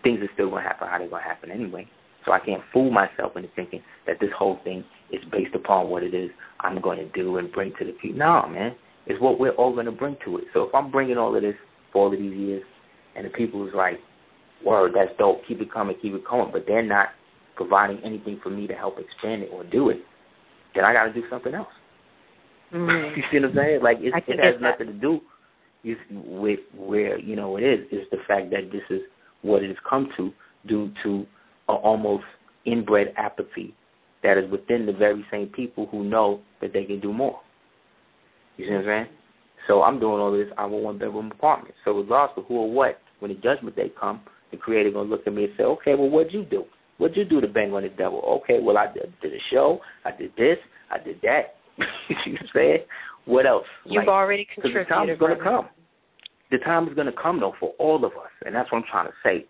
Things are still going to happen how they're going to happen anyway. So I can't fool myself into thinking that this whole thing is based upon what it is I'm going to do and bring to the people. No, man. It's what we're all going to bring to it. So if I'm bringing all of this for all of these years and the people is like, word, that's dope, keep it coming, but they're not providing anything for me to help expand it or do it, then I got to do something else. You see what I'm saying? Like, it has nothing to do with where, it is. It's the fact that this is what it has come to due to an almost inbred apathy that is within the very same people who know that they can do more. You see what I'm saying? So I'm doing all this. I'm a one-bedroom apartment. So regardless of who or what, when the judgment day comes, the creator going to look at me and say, okay, well, what'd you do? What'd you do to bang on the devil? Okay, well, I did a show. I did this. I did that. You see what I'm saying? What else? You've already contributed. The time is going to come. The time is going to come, though, for all of us. And that's what I'm trying to say.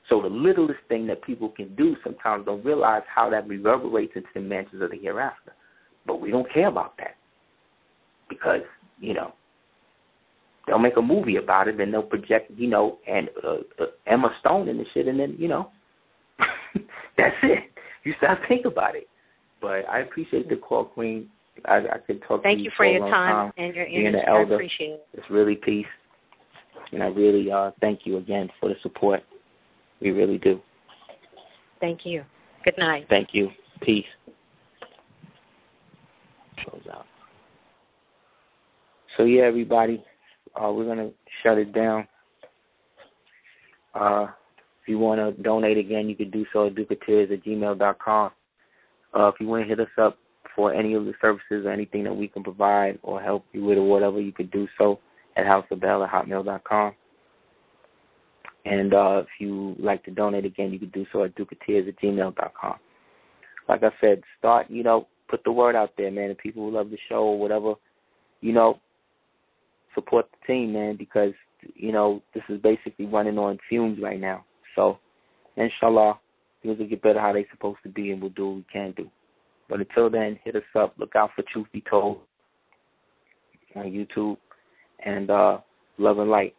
So the littlest thing that people can do sometimes don't realize how that reverberates into the mansions of the hereafter. But we don't care about that. Because, they'll make a movie about it, and they'll project, and Emma Stone and the shit, and then, that's it. You start thinking about it. But I appreciate the call, Queen. I could talk to you. Thank you for your time and your energy. I appreciate it. It's really peace. And I really thank you again for the support. We really do. Thank you. Good night. Thank you. Peace. Close out. So, yeah, everybody. We're going to shut it down. If you want to donate again, you can do so at ducateers@gmail.com. If you want to hit us up for any of the services or anything that we can provide or help you with or whatever, you can do so at houseofbell@hotmail.com. And if you like to donate again, you can do so at duketears@gmail.com. Like I said, start, put the word out there, man. And people who love the show or whatever, support the team, man, because, this is basically running on fumes right now. So, inshallah, things will get better how they're supposed to be, and we'll do what we can do. But until then, hit us up. Look out for Truth Be Told on YouTube. And love and light.